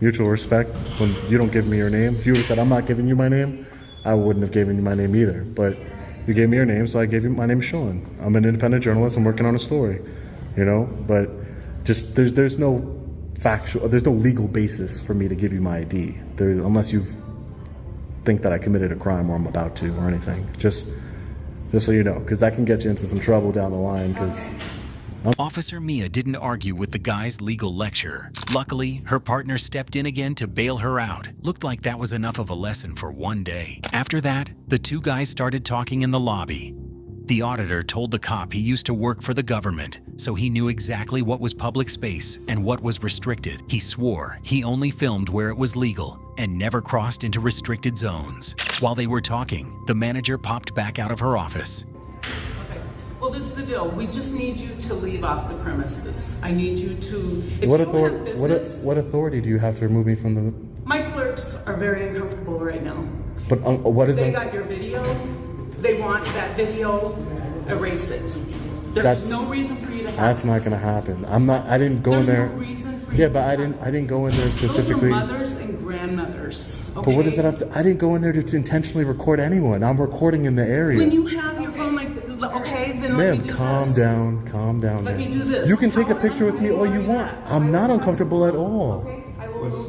mutual respect. When you don't give me your name, if you would have said I'm not giving you my name, I wouldn't have given you my name either. But you gave me your name, so I gave you my name. Sean. I'm an independent journalist. I'm working on a story. But just there's no legal basis for me to give you my ID unless you think that I committed a crime or I'm about to or anything. Just so you know, because that can get you into some trouble down the line. Because Officer Mia didn't argue with the guy's legal lecture. Luckily, her partner stepped in again to bail her out. Looked like that was enough of a lesson for one day. After that, the two guys started talking in the lobby. The auditor told the cop he used to work for the government, so he knew exactly what was public space and what was restricted. He swore he only filmed where it was legal and never crossed into restricted zones. While they were talking, the manager popped back out of her office. Well, this is the deal. We just need you to leave off the premises. I need you to. If what you don't have authority? business, What authority do you have to remove me from the? My clerks are very uncomfortable right now. But what is They it? got your video. They want that video. Erase it. There's That's- no reason for you to have That's not this. going to happen. I didn't go in There's there. no reason for you Yeah, to but I have didn't go in there specifically. Those are mothers and grandmothers. Okay? But what does that have to? I didn't go in there to intentionally record anyone. I'm recording in the area. When you have your phone like, okay, then let Ma'am, me do calm this. down, calm down. Let ma'am. me do this. You can take a picture with me all you want. I'm not uncomfortable at all.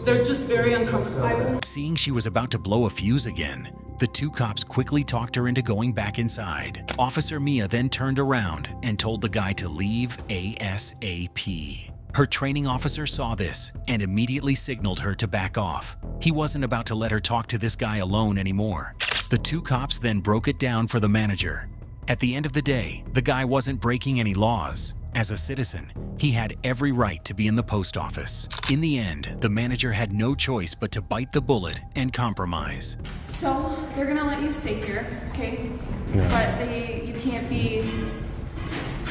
They're just very uncomfortable. Seeing she was about to blow a fuse again, the two cops quickly talked her into going back inside. Officer Mia then turned around and told the guy to leave ASAP. Her training officer saw this and immediately signaled her to back off. He wasn't about to let her talk to this guy alone anymore. The two cops then broke it down for the manager. At the end of the day, the guy wasn't breaking any laws. As a citizen, he had every right to be in the post office. In the end, the manager had no choice but to bite the bullet and compromise. So they're gonna let you stay here, okay? Yeah. But you can't be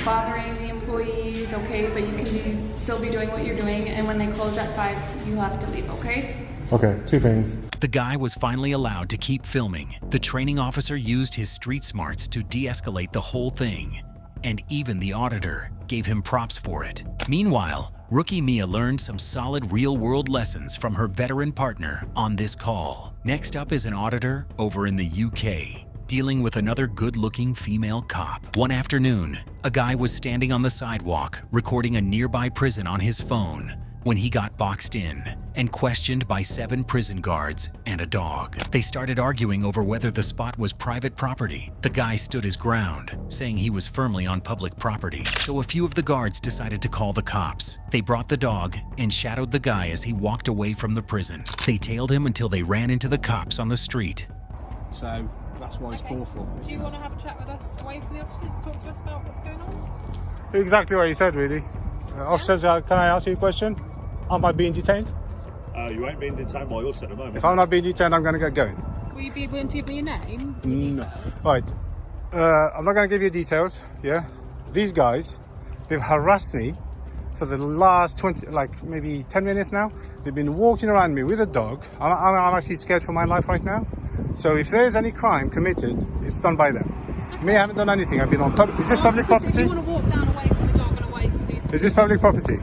bothering the employees, okay? But you can still be doing what you're doing, and when they close at 5, you have to leave, okay? Okay, two things. The guy was finally allowed to keep filming. The training officer used his street smarts to de-escalate the whole thing, and even the auditor gave him props for it. Meanwhile, rookie Mia learned some solid real-world lessons from her veteran partner on this call. Next up is an auditor over in the UK, dealing with another good-looking female cop. One afternoon, a guy was standing on the sidewalk recording a nearby prison on his phone when he got boxed in and questioned by 7 prison guards and a dog. They started arguing over whether the spot was private property. The guy stood his ground, saying he was firmly on public property. So a few of the guards decided to call the cops. They brought the dog and shadowed the guy as he walked away from the prison. They tailed him until they ran into the cops on the street. So that's what he's called for. Do you want to have a chat with us away from the officers, talk to us about what's going on? Exactly what you said, really. Officers, can I ask you a question? Am I being detained? You ain't being detained by us at the moment. If I'm not being detained, I'm going to get going. Will you be willing to give me your name? Your No. Right. I'm not going to give you details. Yeah. These guys, they've harassed me for the last 20, like maybe 10 minutes now. They've been walking around me with a dog. I'm actually scared for my life right now. So if there is any crime committed, it's done by them. Me, I haven't done anything. I've been on top. Is this public property? If you want to walk down away from the dog and away from these. Is this public property?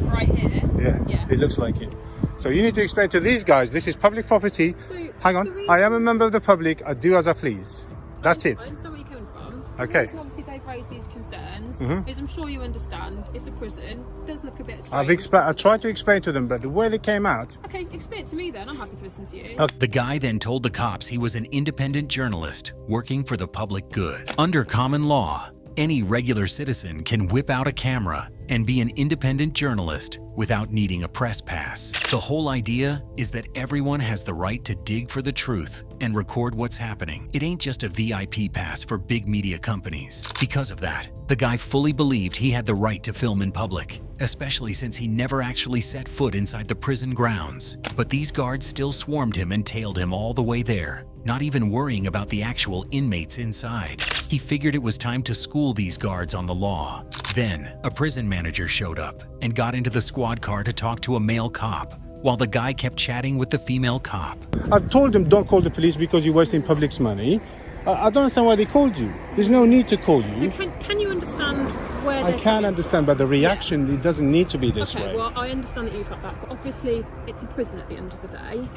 Right here. Yeah. Yes. It looks like it. So you need to explain to these guys, this is public property. So hang on. I am a member of the public. I do as I please. That's it. I understand where you're coming from. Okay. The reason obviously they've raised these concerns is I'm sure you understand it's a prison. It does look a bit strange. I tried to explain to them, but the way they came out. Okay, explain it to me then. I'm happy to listen to you. The guy then told the cops he was an independent journalist working for the public good. Under common law, any regular citizen can whip out a camera and be an independent journalist without needing a press pass. The whole idea is that everyone has the right to dig for the truth and record what's happening. It ain't just a VIP pass for big media companies. Because of that, the guy fully believed he had the right to film in public, especially since he never actually set foot inside the prison grounds. But these guards still swarmed him and tailed him all the way there, not even worrying about the actual inmates inside. He figured it was time to school these guards on the law. Then, a prison manager showed up and got into the squad car to talk to a male cop, while the guy kept chatting with the female cop. I've told them don't call the police because you're wasting public's money. I don't understand why they called you. There's no need to call you. So can you understand where I can understand, but the reaction, it doesn't need to be this okay, way. well, I understand that you felt that, but obviously it's a prison at the end of the day.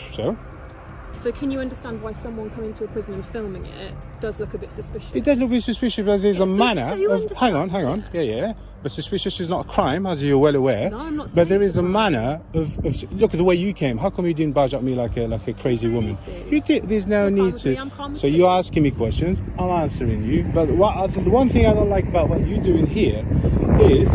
So can you understand why someone coming to a prison and filming it does look a bit suspicious? it does look a bit suspicious, but there's a manner you of... Hang on. Yeah. But suspicious is not a crime, as you're well aware. No, I'm not saying But there it's is a manner of... Look at the way you came. How come you didn't barge at me like a crazy woman? You did. There's no need to. So you're asking me questions. I'm answering you. But the one thing I don't like about what you're doing here is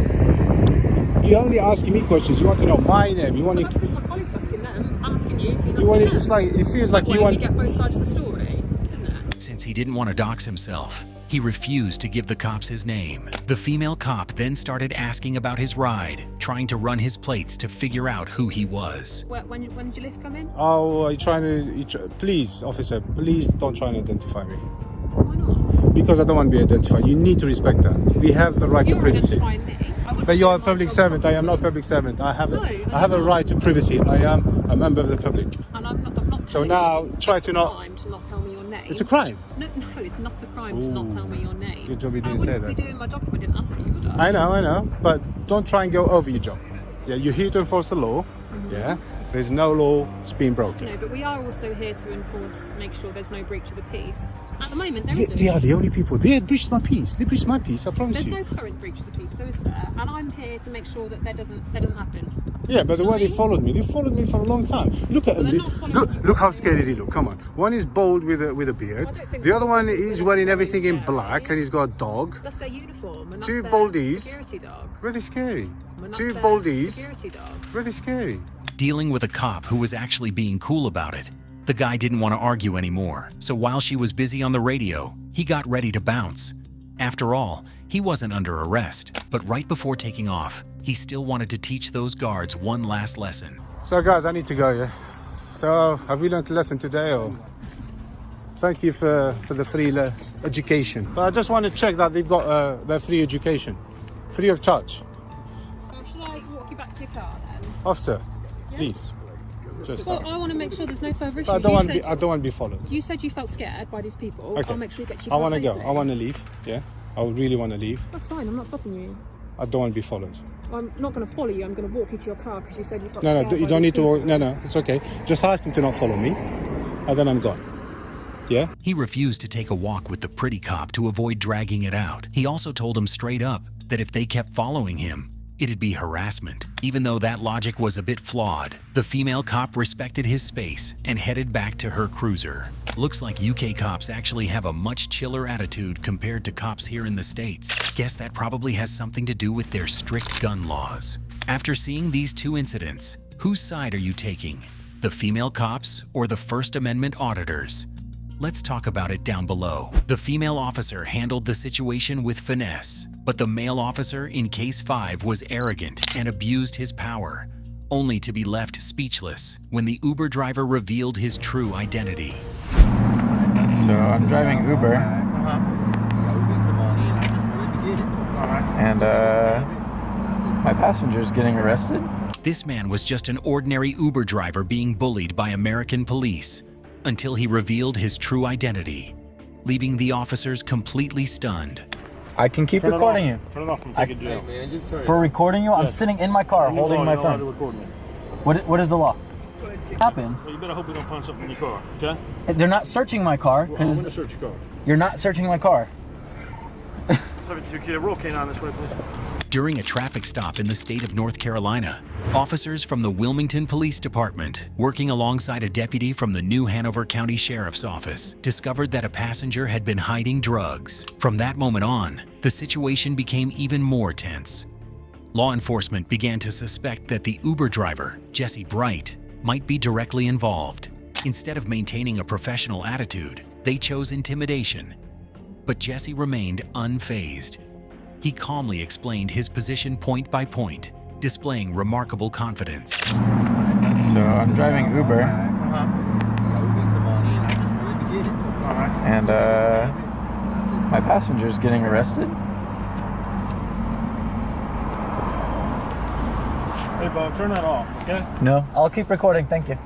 you're only asking me questions. You want to know my name. You want That's because my colleague's asking them. I'm asking you. It's like it feels like you want. You get both sides of the story, isn't it? Since he didn't want to dox himself, he refused to give the cops his name. The female cop then started asking about his ride, trying to run his plates to figure out who he was. When did your lift come in? Oh, are you trying to... Please, officer, please don't try and identify me. Why not? Because I don't want to be identified. You need to respect that. We have the right to privacy. But you're a public servant. I am not a public servant. I have a right to privacy. I am a member of the public. And I'm not So now try to not... It's a crime to not tell me your name. It's a crime? No, it's not a crime to not tell me your name. Good job you didn't I say wouldn't that. be doing my job if I didn't ask you, would I? I know. But don't try and go over your job. Yeah, you're here to enforce the law. Yeah. There's no law that's being broken. No, but we are also here to make sure there's no breach of the peace. At the moment, there isn't. They are the only people. They breached my peace. They breached my peace, I promise There's you. no current breach of the peace, though, is there? And I'm here to make sure that that doesn't happen. Yeah, but the way they followed me for a long time. Look at them. Look how scary they look. Come on. One is bald with a beard. The other one is wearing everything in black and he's got a dog. That's their uniform. And Two that's their baldies. security dog. Really scary. And Two that's their baldies. security dog. Really scary. Dealing with a cop who was actually being cool about it, the guy didn't want to argue anymore. So while she was busy on the radio, he got ready to bounce. After all, he wasn't under arrest, but right before taking off, he still wanted to teach those guards one last lesson. So guys, I need to go, yeah? So have we learned a lesson today or? Thank you for the free education. But I just want to check that they've got their free education. Free of charge. Shall I walk you back to your car then? Officer, Yeah? please. Just Well, I want to make sure there's no further issues. I don't want to be followed. You said you felt scared by these people. Okay. I'll make sure you get your I car want to go. safely. I want to leave. Yeah. I really want to leave. That's fine. I'm not stopping you. I don't want to be followed. I'm not going to follow you. I'm going to walk you to your car because you said you felt No, scared. you by don't these need to. people. No, it's okay. Just ask him to not follow me, and then I'm gone. Yeah? He refused to take a walk with the pretty cop to avoid dragging it out. He also told him straight up that if they kept following him, it'd be harassment. Even though that logic was a bit flawed, the female cop respected his space and headed back to her cruiser. Looks like UK cops actually have a much chiller attitude compared to cops here in the States. Guess that probably has something to do with their strict gun laws. After seeing these two incidents, whose side are you taking? The female cops or the First Amendment auditors? Let's talk about it down below. The female officer handled the situation with finesse, but the male officer in Case 5 was arrogant and abused his power, only to be left speechless when the Uber driver revealed his true identity. So I'm driving Uber. And my passenger's getting arrested. This man was just an ordinary Uber driver being bullied by American police until he revealed his true identity, leaving the officers completely stunned. I can keep recording you. Turn it off and take it jail. For recording you, I'm Yes. sitting in my car holding my phone. What is the law? Happens. Well, you better hope we don't find something in your car, okay? They're not searching my car Well, I'm because gonna search your car. you're not searching my car. 72 kid, roll canine this way, please. During a traffic stop in the state of North Carolina, officers from the Wilmington Police Department, working alongside a deputy from the New Hanover County Sheriff's Office, discovered that a passenger had been hiding drugs. From that moment on, the situation became even more tense. Law enforcement began to suspect that the Uber driver, Jesse Bright, might be directly involved. Instead of maintaining a professional attitude, they chose intimidation. But Jesse remained unfazed. He calmly explained his position point by point, displaying remarkable confidence. So I'm driving Uber. And my passenger's getting arrested. Hey, Bob, turn that off, okay? No, I'll keep recording, thank you.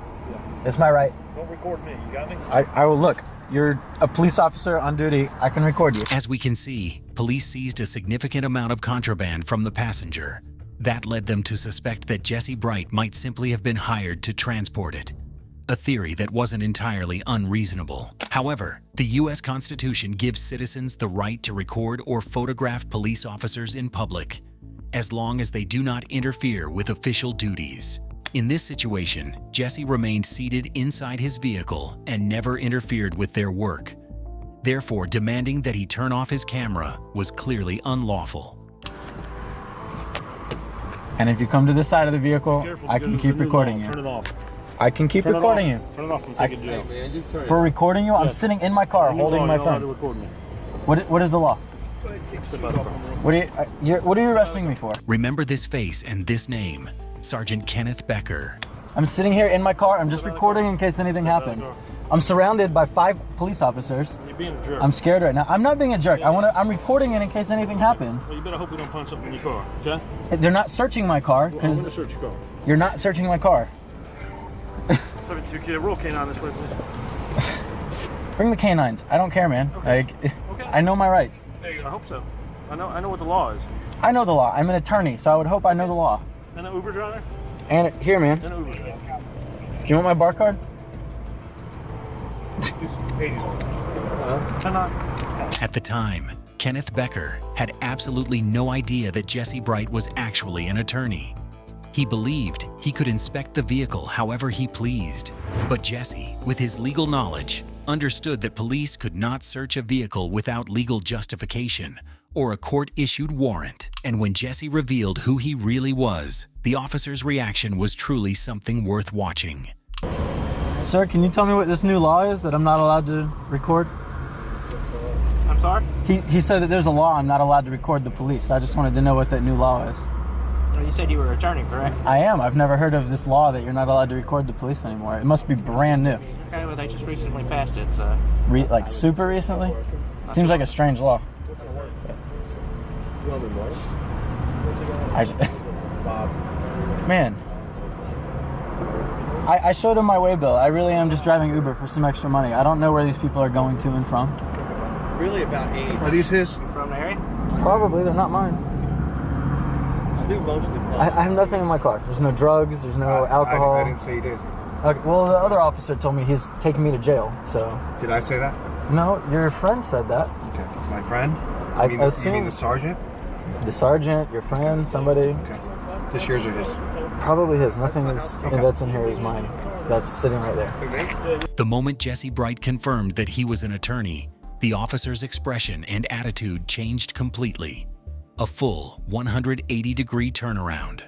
It's my right. Don't record me, you got me? I will look. You're a police officer on duty. I can record you. As we can see, police seized a significant amount of contraband from the passenger. That led them to suspect that Jesse Bright might simply have been hired to transport it, a theory that wasn't entirely unreasonable. However, the U.S. Constitution gives citizens the right to record or photograph police officers in public, as long as they do not interfere with official duties. In this situation, Jesse remained seated inside his vehicle and never interfered with their work. Therefore, demanding that he turn off his camera was clearly unlawful. And if you come to this side of the vehicle, I can keep recording you. Turn it off. I can keep recording you. Turn it off and take it jail. For recording you, I'm Yes. sitting in my car holding my phone. What is the law? What are you arresting me for? Remember this face and this name, Sergeant Kenneth Becker. I'm sitting here in my car. I'm just recording in case anything happens. I'm surrounded by 5 police officers. You're being a jerk. I'm scared right now. I'm not being a jerk. I'm recording it in case anything happens. Well, you better hope we don't find something in your car, okay? They're not searching my car Well, I'm because gonna search your car. you're not searching my car. 72 kid, roll canine this way, please. Bring the canines. I don't care, man. Like, I know my rights. I hope so. I know what the law is. I know the law. I'm an attorney, so I would hope I know the law. And an Uber driver? And here, man. And an Uber driver. You want my bar card? At the time, Kenneth Becker had absolutely no idea that Jesse Bright was actually an attorney. He believed he could inspect the vehicle however he pleased. But Jesse, with his legal knowledge, understood that police could not search a vehicle without legal justification or a court-issued warrant. And when Jesse revealed who he really was, the officer's reaction was truly something worth watching. Sir, can you tell me what this new law is that I'm not allowed to record? I'm sorry? He said that there's a law I'm not allowed to record the police. I just wanted to know what that new law is. Well, you said you were an attorney, correct? I am. I've never heard of this law that you're not allowed to record the police anymore. It must be brand new. Okay, well, they just recently passed it, so. Like super recently? Seems like a strange law. Man. I showed him my way bill. I really am just driving Uber for some extra money. I don't know where these people are going to and from. Really about 80. Are these his? You from the area? Probably. They're not mine. I do mostly. I have nothing in my car. There's no drugs. There's no alcohol. I didn't say you did. Okay, well, the other officer told me he's taking me to jail, so... Did I say that? No, your friend said that. Okay. My friend? I You mean the sergeant? The sergeant, your friend, somebody. Okay. This yours or his? Probably his. Nothing is that's in here is mine. That's sitting right there. The moment Jesse Bright confirmed that he was an attorney, the officer's expression and attitude changed completely. A full 180-degree turnaround.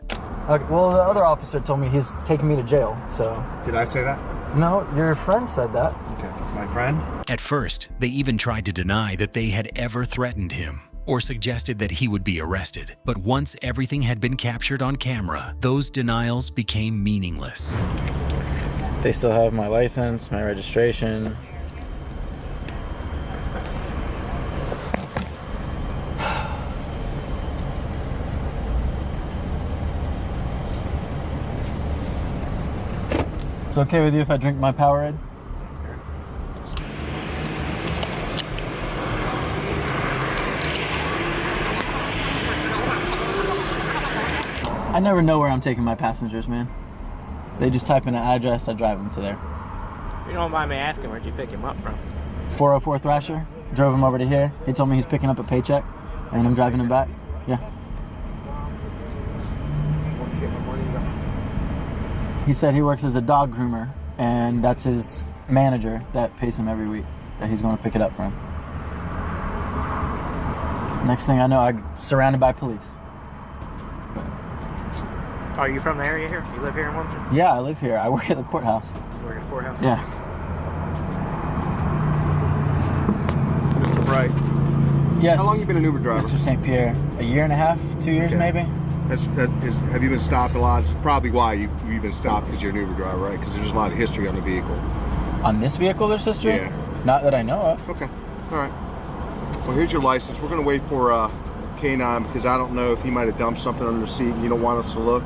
Okay, well, the other officer told me he's taking me to jail, so... Did I say that? No, your friend said that. Okay. My friend? At first, they even tried to deny that they had ever threatened him or suggested that he would be arrested. But once everything had been captured on camera, those denials became meaningless. They still have my license, my registration. Is it okay with you if I drink my Powerade? I never know where I'm taking my passengers, man. They just type in an address, I drive them to there. You don't mind me asking, where'd you pick him up from? 404 Thrasher, drove him over to here. He told me he's picking up a paycheck, and I'm driving him back. Yeah. He said he works as a dog groomer, and that's his manager that pays him every week, that he's going to pick it up from. Next thing I know, I'm surrounded by police. Are you from the area here? You live here in Wilmington? Yeah, I live here. I work at the courthouse. You work at the courthouse? Yeah. Mr. Bright. Yes. How long you been an Uber driver? Mr. St. Pierre. A year and a half, 2 years maybe. Have you been stopped a lot? It's probably why you've been stopped, because you're an Uber driver, right? Because there's a lot of history on the vehicle. On this vehicle there's history? Yeah. Not that I know of. Okay. All right. So here's your license. We're going to wait for K9 because I don't know if he might have dumped something under the seat and you don't want us to look.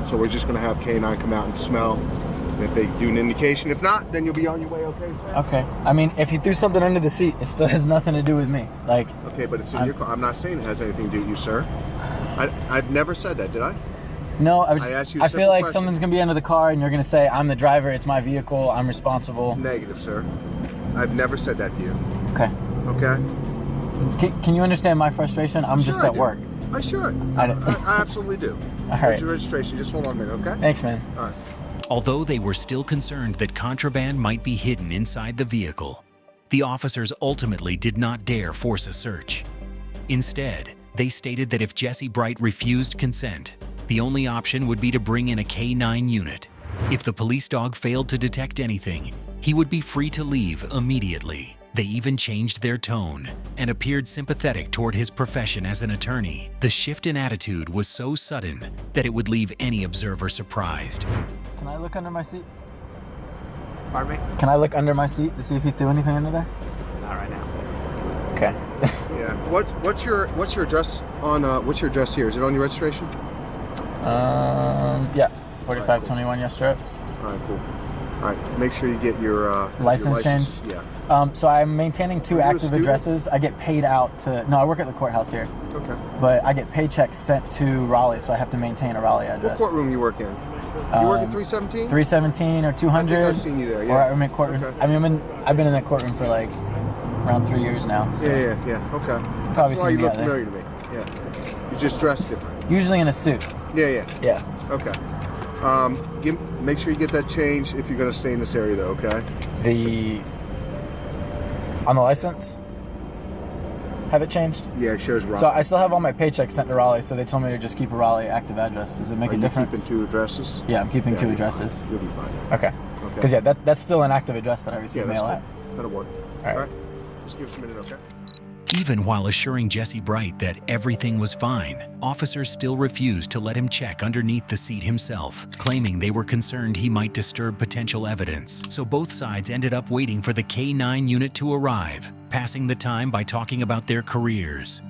So we're just going to have K9 come out and smell. And if they do an indication, if not, then you'll be on your way, okay, sir? Okay. I mean, if he threw something under the seat, it still has nothing to do with me. Like. Okay, but it's in your car. I'm not saying it has anything to do with you, sir. I've never said that, did I? No, I asked you a I feel simple like question. someone's going to be under the car and you're going to say, I'm the driver, it's my vehicle, I'm responsible. Negative, sir. I've never said that to you. Okay. Okay? Can you understand my frustration? I'm just at work. I should. I absolutely do. All What's right. your registration? Just hold on a minute, okay? Thanks, man. All right. Although they were still concerned that contraband might be hidden inside the vehicle, the officers ultimately did not dare force a search. Instead, they stated that if Jesse Bright refused consent, the only option would be to bring in a K9 unit. If the police dog failed to detect anything, he would be free to leave immediately. They even changed their tone and appeared sympathetic toward his profession as an attorney. The shift in attitude was so sudden that it would leave any observer surprised. Can I look under my seat? Pardon me? Can I look under my seat to see if he threw anything under there? Not right now. Okay. Yeah. What's your address on what's your address here? Is it on your registration? Yeah. 4521 Yes Strips. All right, cool. All right, make sure you get your License changed? Yeah. So I'm maintaining two Are you a active student? addresses. I get paid out to, no, I work at the courthouse here. Okay. But I get paychecks sent to Raleigh, so I have to maintain a Raleigh What address. courtroom you work in? You work at 317? 317 or 200. I think I've seen you there, yeah. Or I'm in courtroom. Okay. I mean, I've been in that courtroom for like around 3 years now. So. Yeah. Okay. Probably That's why seen you me look out there. familiar to me. Yeah. You just dress different. Usually in a suit. Yeah. Yeah. Okay. Make sure you get that changed if you're going to stay in this area, though. Okay. On the license? Have it changed? Yeah, it shows Raleigh. So I still have all my paychecks sent to Raleigh, so they told me to just keep a Raleigh active address. Does it make a difference? Keeping two addresses? Yeah, I'm keeping Yeah, two you're addresses. fine. You'll be fine. Okay. Because yeah, that's still an active address that I receive that's mail at. cool. That'll work. All right. Just give us a minute, okay? Even while assuring Jesse Bright that everything was fine, officers still refused to let him check underneath the seat himself, claiming they were concerned he might disturb potential evidence. So both sides ended up waiting for the K9 unit to arrive, passing the time by talking about their careers.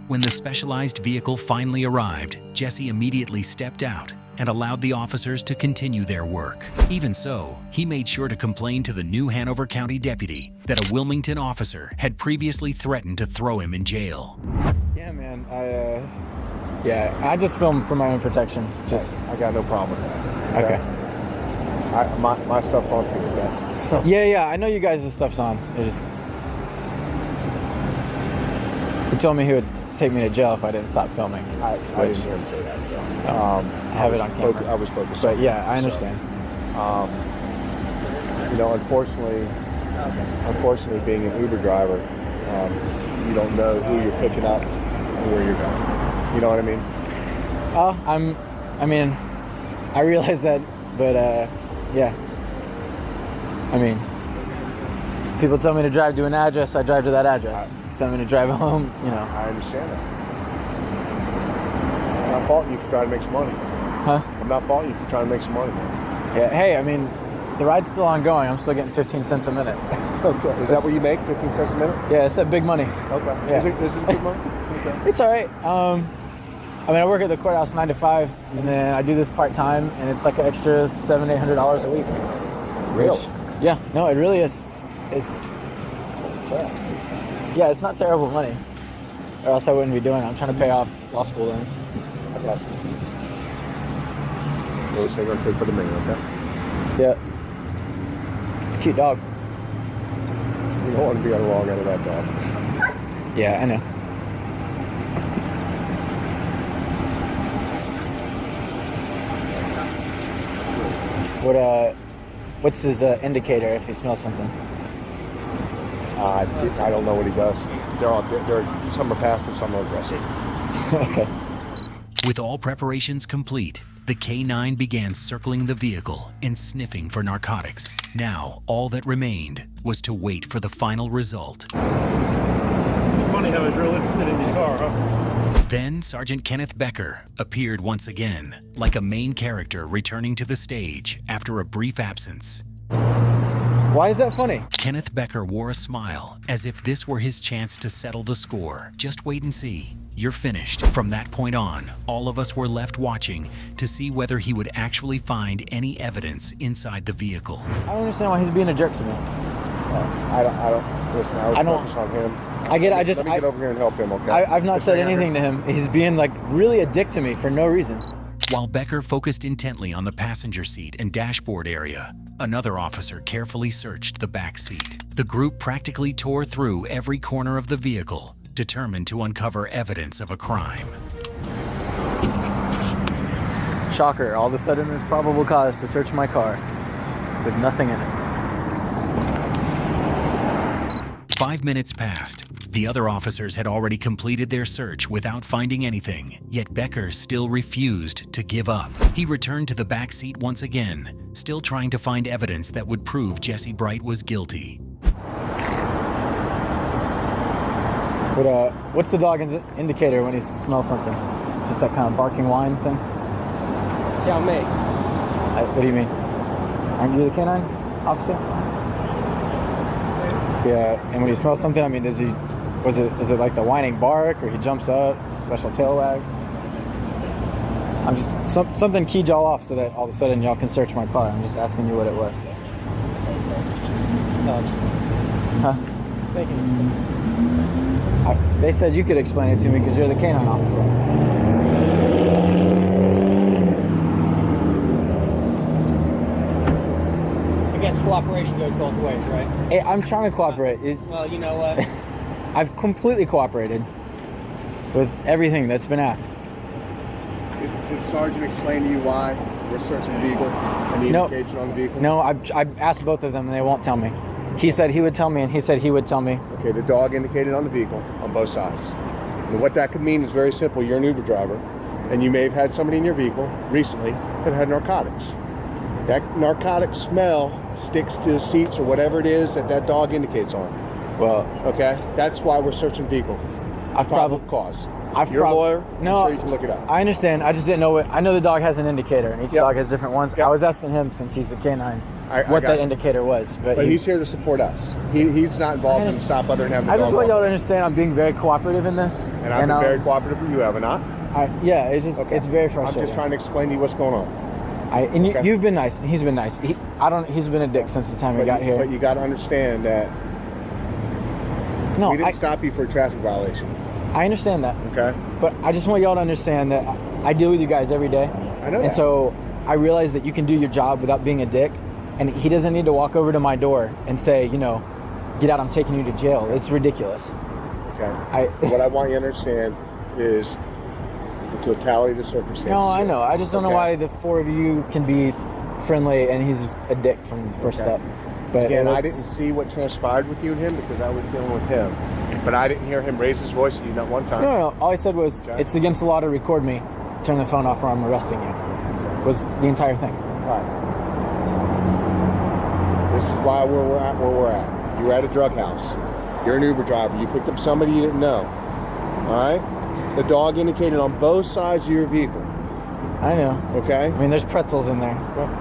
When the specialized vehicle finally arrived, Jesse immediately stepped out and allowed the officers to continue their work. Even so, he made sure to complain to the new Hanover County deputy that a Wilmington officer had previously threatened to throw him in jail. Yeah, man. I just film for my own protection. I got no problem with that. Okay. My stuff's on too, okay? So. Yeah. I know you guys' stuff's on. He told me he would take me to jail if I didn't stop filming. I didn't hear him say that, so. I have it on camera. I was focused But on yeah, I understand. Unfortunately, being an Uber driver, you don't know who you're picking up and where you're going. You know what I mean? I realize that, but yeah. I mean, people tell me to drive to an address, I drive to that address. Tell me to drive home, you know. I understand that. I'm not faulting you for trying to make some money. Huh? I'm not faulting you for trying to make some money. Yeah, hey, I mean, the ride's still ongoing. I'm still getting 15 cents a minute. Okay. Is that what you make, 15 cents a minute? Yeah, it's that big money. Okay. Yeah. Is it big money? Okay. It's all right. I mean, I work at the courthouse 9 to 5, and then I do this part-time, and it's like an extra $700-800 a week. Real? Yeah, no, it really is. Yeah, it's not terrible money, or else I wouldn't be doing it. I'm trying to pay off law school loans. We'll say we're going to put them in, okay? Yeah. It's a cute dog. You don't want to be on the wrong end of that dog. Yeah, I know. What's his indicator if he smells something? I don't know what he does. Some are passive, some are aggressive. Okay. With all preparations complete, the K9 began circling the vehicle and sniffing for narcotics. Now, all that remained was to wait for the final result. Funny how he's real interested in your car, huh? Then Sergeant Kenneth Becker appeared once again, like a main character returning to the stage after a brief absence. Why is that funny? Kenneth Becker wore a smile, as if this were his chance to settle the score. Just wait and see. You're finished. From that point on, all of us were left watching to see whether he would actually find any evidence inside the vehicle. I don't understand why he's being a jerk to me. I don't. Listen, I was focused on him. I get it. Let me get over here and help him, okay? I've not said anything to him. He's being like really a dick to me for no reason. While Becker focused intently on the passenger seat and dashboard area, another officer carefully searched the back seat. The group practically tore through every corner of the vehicle, determined to uncover evidence of a crime. Shocker, all of a sudden there's probable cause to search my car with nothing in it. 5 minutes passed. The other officers had already completed their search without finding anything, yet Becker still refused to give up. He returned to the back seat once again, still trying to find evidence that would prove Jesse Bright was guilty. What's the dog indicator when he smells something? Just that kind of barking whine thing? Tell me. What do you mean? Aren't you the canine officer? Yeah, and when he smells something, I mean, is it like the whining bark, or he jumps up, special tail wag? I'm just, something keyed y'all off so that all of a sudden y'all can search my car. I'm just asking you what it was. Huh? They can explain. They said you could explain it to me because you're the canine officer. I guess cooperation goes both ways, right? Hey, I'm trying to cooperate. Well, you know what? I've completely cooperated with everything that's been asked. Did Sergeant explain to you why we're searching the vehicle and the indication on the vehicle? No, I've asked both of them and they won't tell me. He said he would tell me, and he said he would tell me. Okay, the dog indicated on the vehicle on both sides. And what that could mean is very simple. You're an Uber driver, and you may have had somebody in your vehicle recently that had narcotics. That narcotic smell sticks to the seats or whatever it is that dog indicates on. Well, okay, that's why we're searching vehicle. I've probably cause. You're a lawyer. No, I'm sure you can look it up. I understand. I just didn't know what. I know the dog has an indicator, and each dog has different ones. I was asking him, since he's the canine, what that indicator was. But he's here to support us. He's not involved in stop other than having the dog. I just want y'all to understand I'm being very cooperative in this. And I've been very cooperative with you, haven't I? Yeah, it's just it's very frustrating. I'm just trying to explain to you what's going on. You've been nice. He's been nice. He's been a dick since the time he got here. But you got to understand that we didn't stop you for a traffic violation. I understand that. Okay. But I just want y'all to understand that I deal with you guys every day. I know that. And so I realize that you can do your job without being a dick. And he doesn't need to walk over to my door and say, get out, I'm taking you to jail. It's ridiculous. Okay. What I want you to understand is the totality of the circumstances. No, I know. I just don't know why the four of you can be friendly and he's just a dick from the first step. But again, I didn't see what transpired with you and him because I was dealing with him. But I didn't hear him raise his voice at you not one time. No. All I said was, it's against the law to record me. Turn the phone off or I'm arresting you. Was the entire thing. All right. This is why we're at where we're at. You were at a drug house. You're an Uber driver. You picked up somebody you didn't know. All right? The dog indicated on both sides of your vehicle. I know. Okay. I mean, there's pretzels in there.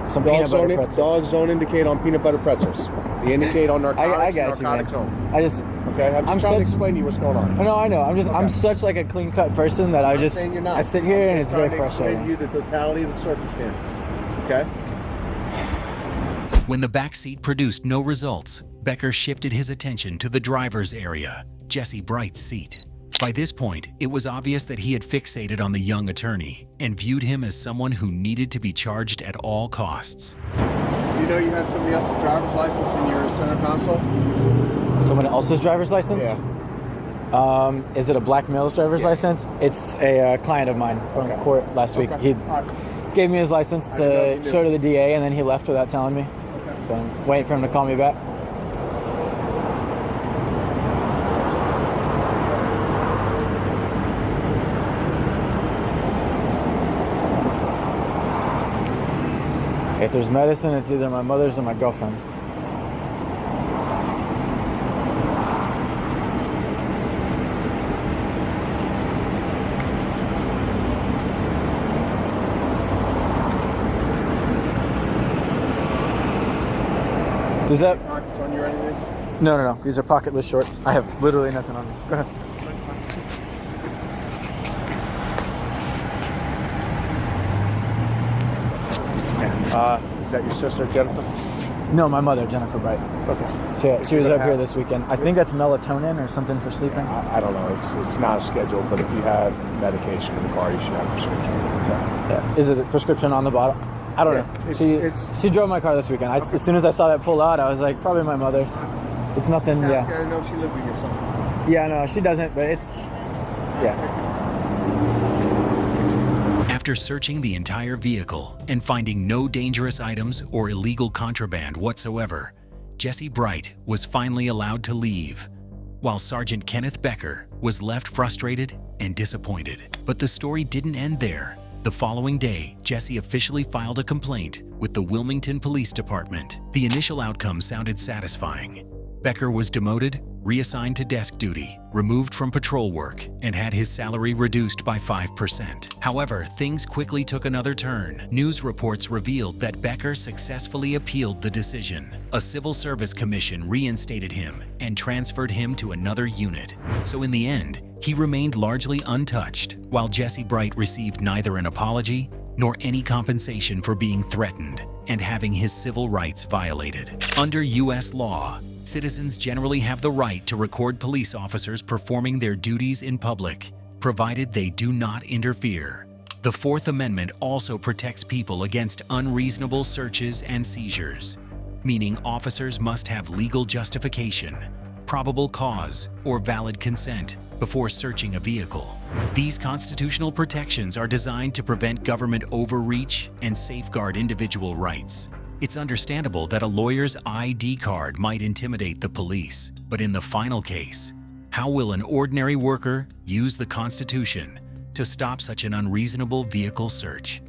Some peanut butter pretzels. Dogs don't indicate on peanut butter pretzels. They indicate on narcotics. I got you, narcotics man. only. I just. Okay. I'm trying to explain to you what's going on. No, I know. I'm such like a clean cut person that I just. Saying you're not. I sit here and it's very frustrating. frustrating. You the totality of the circumstances. Okay. When the back seat produced no results, Becker shifted his attention to the driver's area, Jesse Bright's seat. By this point, it was obvious that he had fixated on the young attorney and viewed him as someone who needed to be charged at all costs. You know you have somebody else's driver's license in your center console? Someone else's driver's license? Yeah. Is it a black male's driver's license? It's a client of mine from court last week. He gave me his license to show to the DA, and then he left without telling me. So I'm waiting for him to call me back. If there's medicine, it's either my mother's or my girlfriend's. Does that... Pockets on you or anything? No. These are pocketless shorts. I have literally nothing on me. Go ahead. Is that your sister, Jennifer? No, my mother, Jennifer Bright. Okay. She was up here this weekend. I think that's melatonin or something for sleeping. I don't know. It's not scheduled, but if you have medication in the car, you should have a prescription. Yeah. Is it a prescription on the bottle? I don't know. She drove my car this weekend. As soon as I saw that pull out, I was like, probably my mother's. It's nothing. I don't know if she lived with you or something. Yeah, no, she doesn't. But it's After searching the entire vehicle and finding no dangerous items or illegal contraband whatsoever, Jesse Bright was finally allowed to leave, while Sergeant Kenneth Becker was left frustrated and disappointed. But the story didn't end there. The following day, Jesse officially filed a complaint with the Wilmington Police Department. The initial outcome sounded satisfying. Becker was demoted, reassigned to desk duty, removed from patrol work, and had his salary reduced by 5%. However, things quickly took another turn. News reports revealed that Becker successfully appealed the decision. A civil service commission reinstated him and transferred him to another unit. So in the end, he remained largely untouched, while Jesse Bright received neither an apology nor any compensation for being threatened and having his civil rights violated. Under U.S. law, citizens generally have the right to record police officers performing their duties in public, provided they do not interfere. The Fourth Amendment also protects people against unreasonable searches and seizures, meaning officers must have legal justification, probable cause, or valid consent before searching a vehicle. These constitutional protections are designed to prevent government overreach and safeguard individual rights. It's understandable that a lawyer's ID card might intimidate the police, but in the final case, how will an ordinary worker use the Constitution to stop such an unreasonable vehicle search?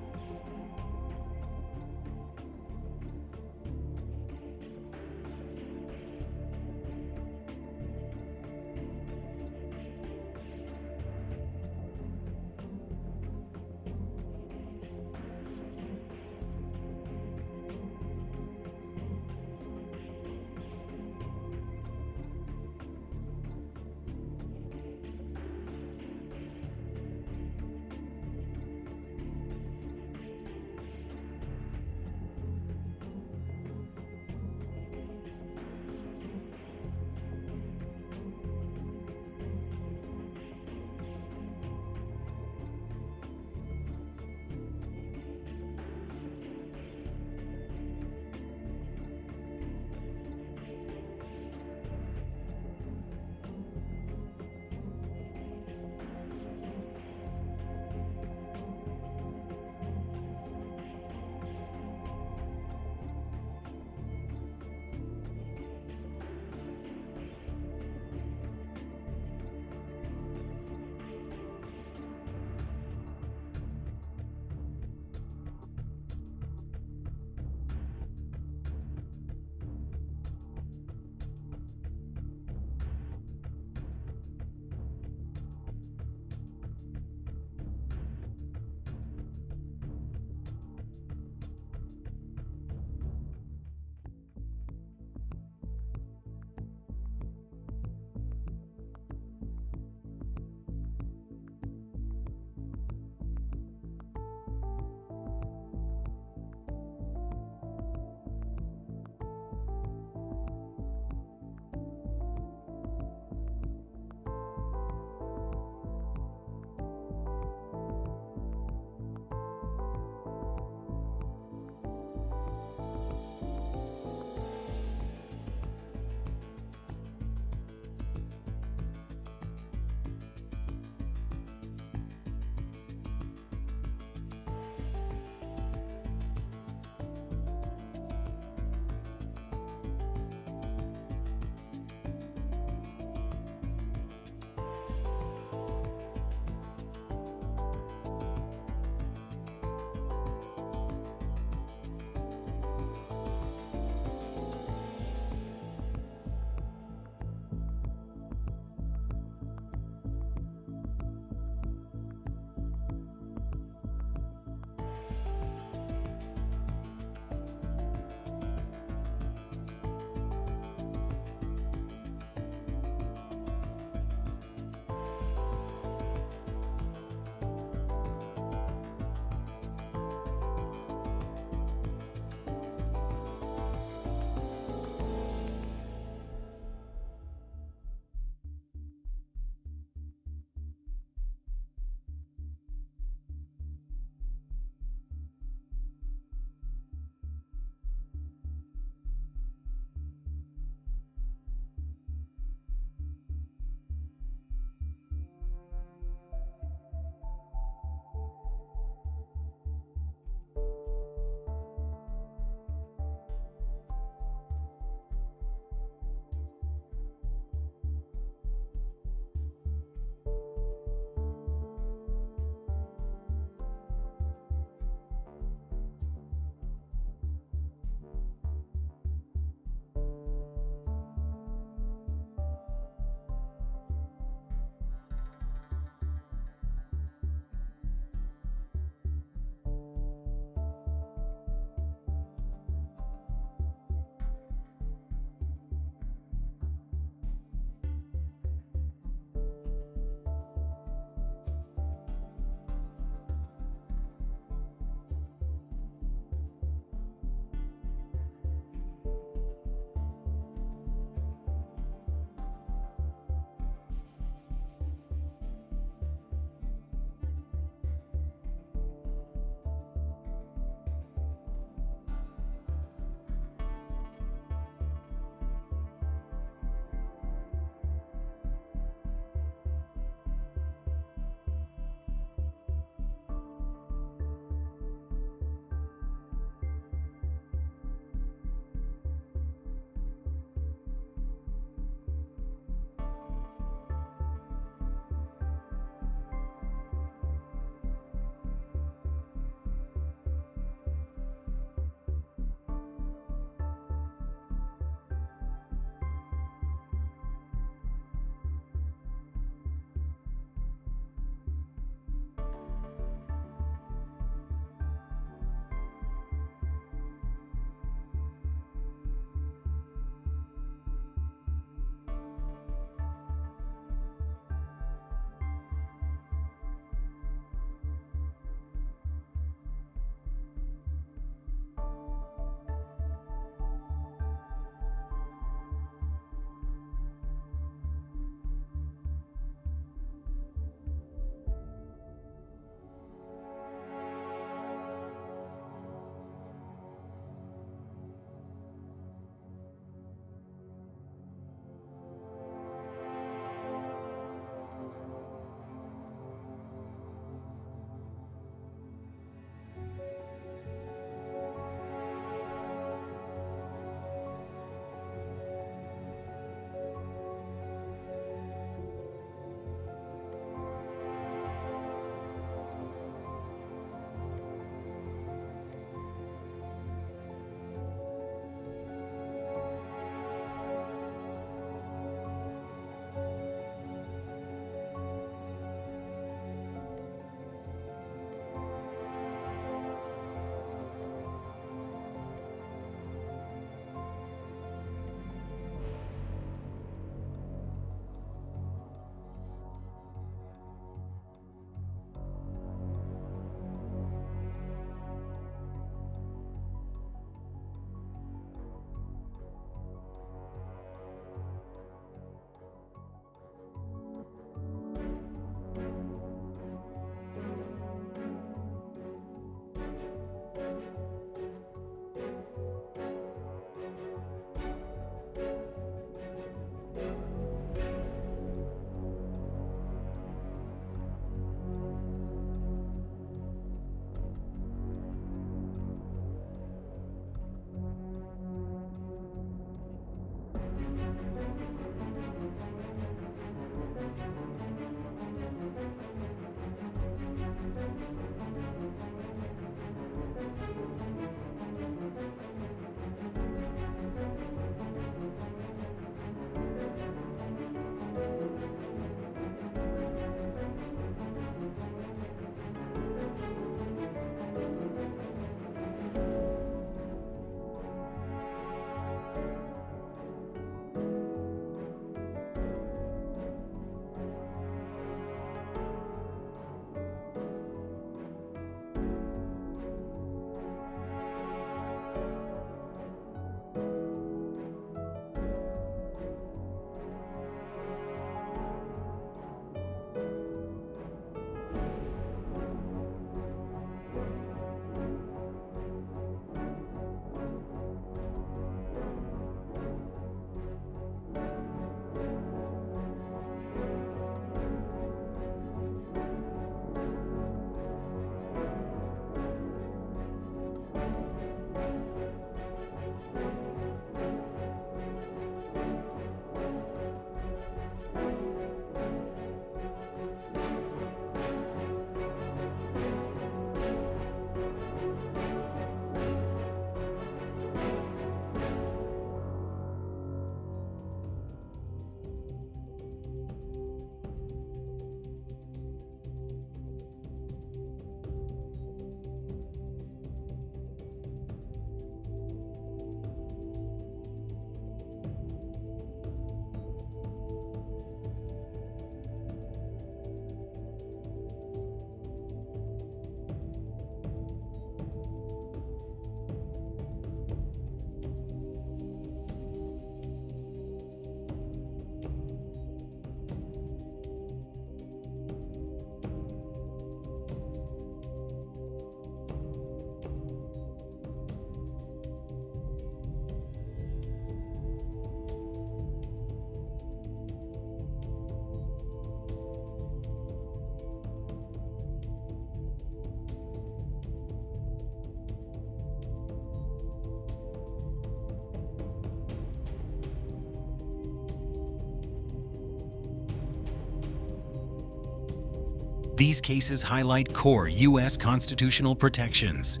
These cases highlight core U.S. constitutional protections.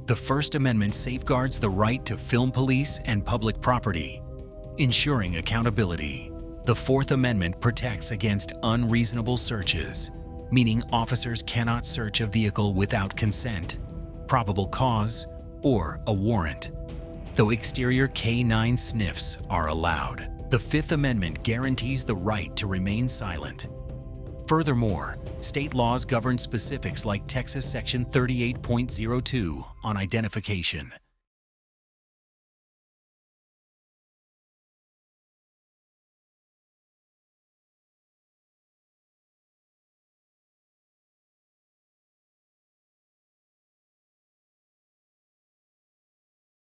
The First Amendment safeguards the right to film police and public property, ensuring accountability. The Fourth Amendment protects against unreasonable searches, meaning officers cannot search a vehicle without consent, probable cause, or a warrant, though exterior K9 sniffs are allowed. The Fifth Amendment guarantees the right to remain silent. Furthermore, state laws govern specifics like Texas Section 38.02 on identification,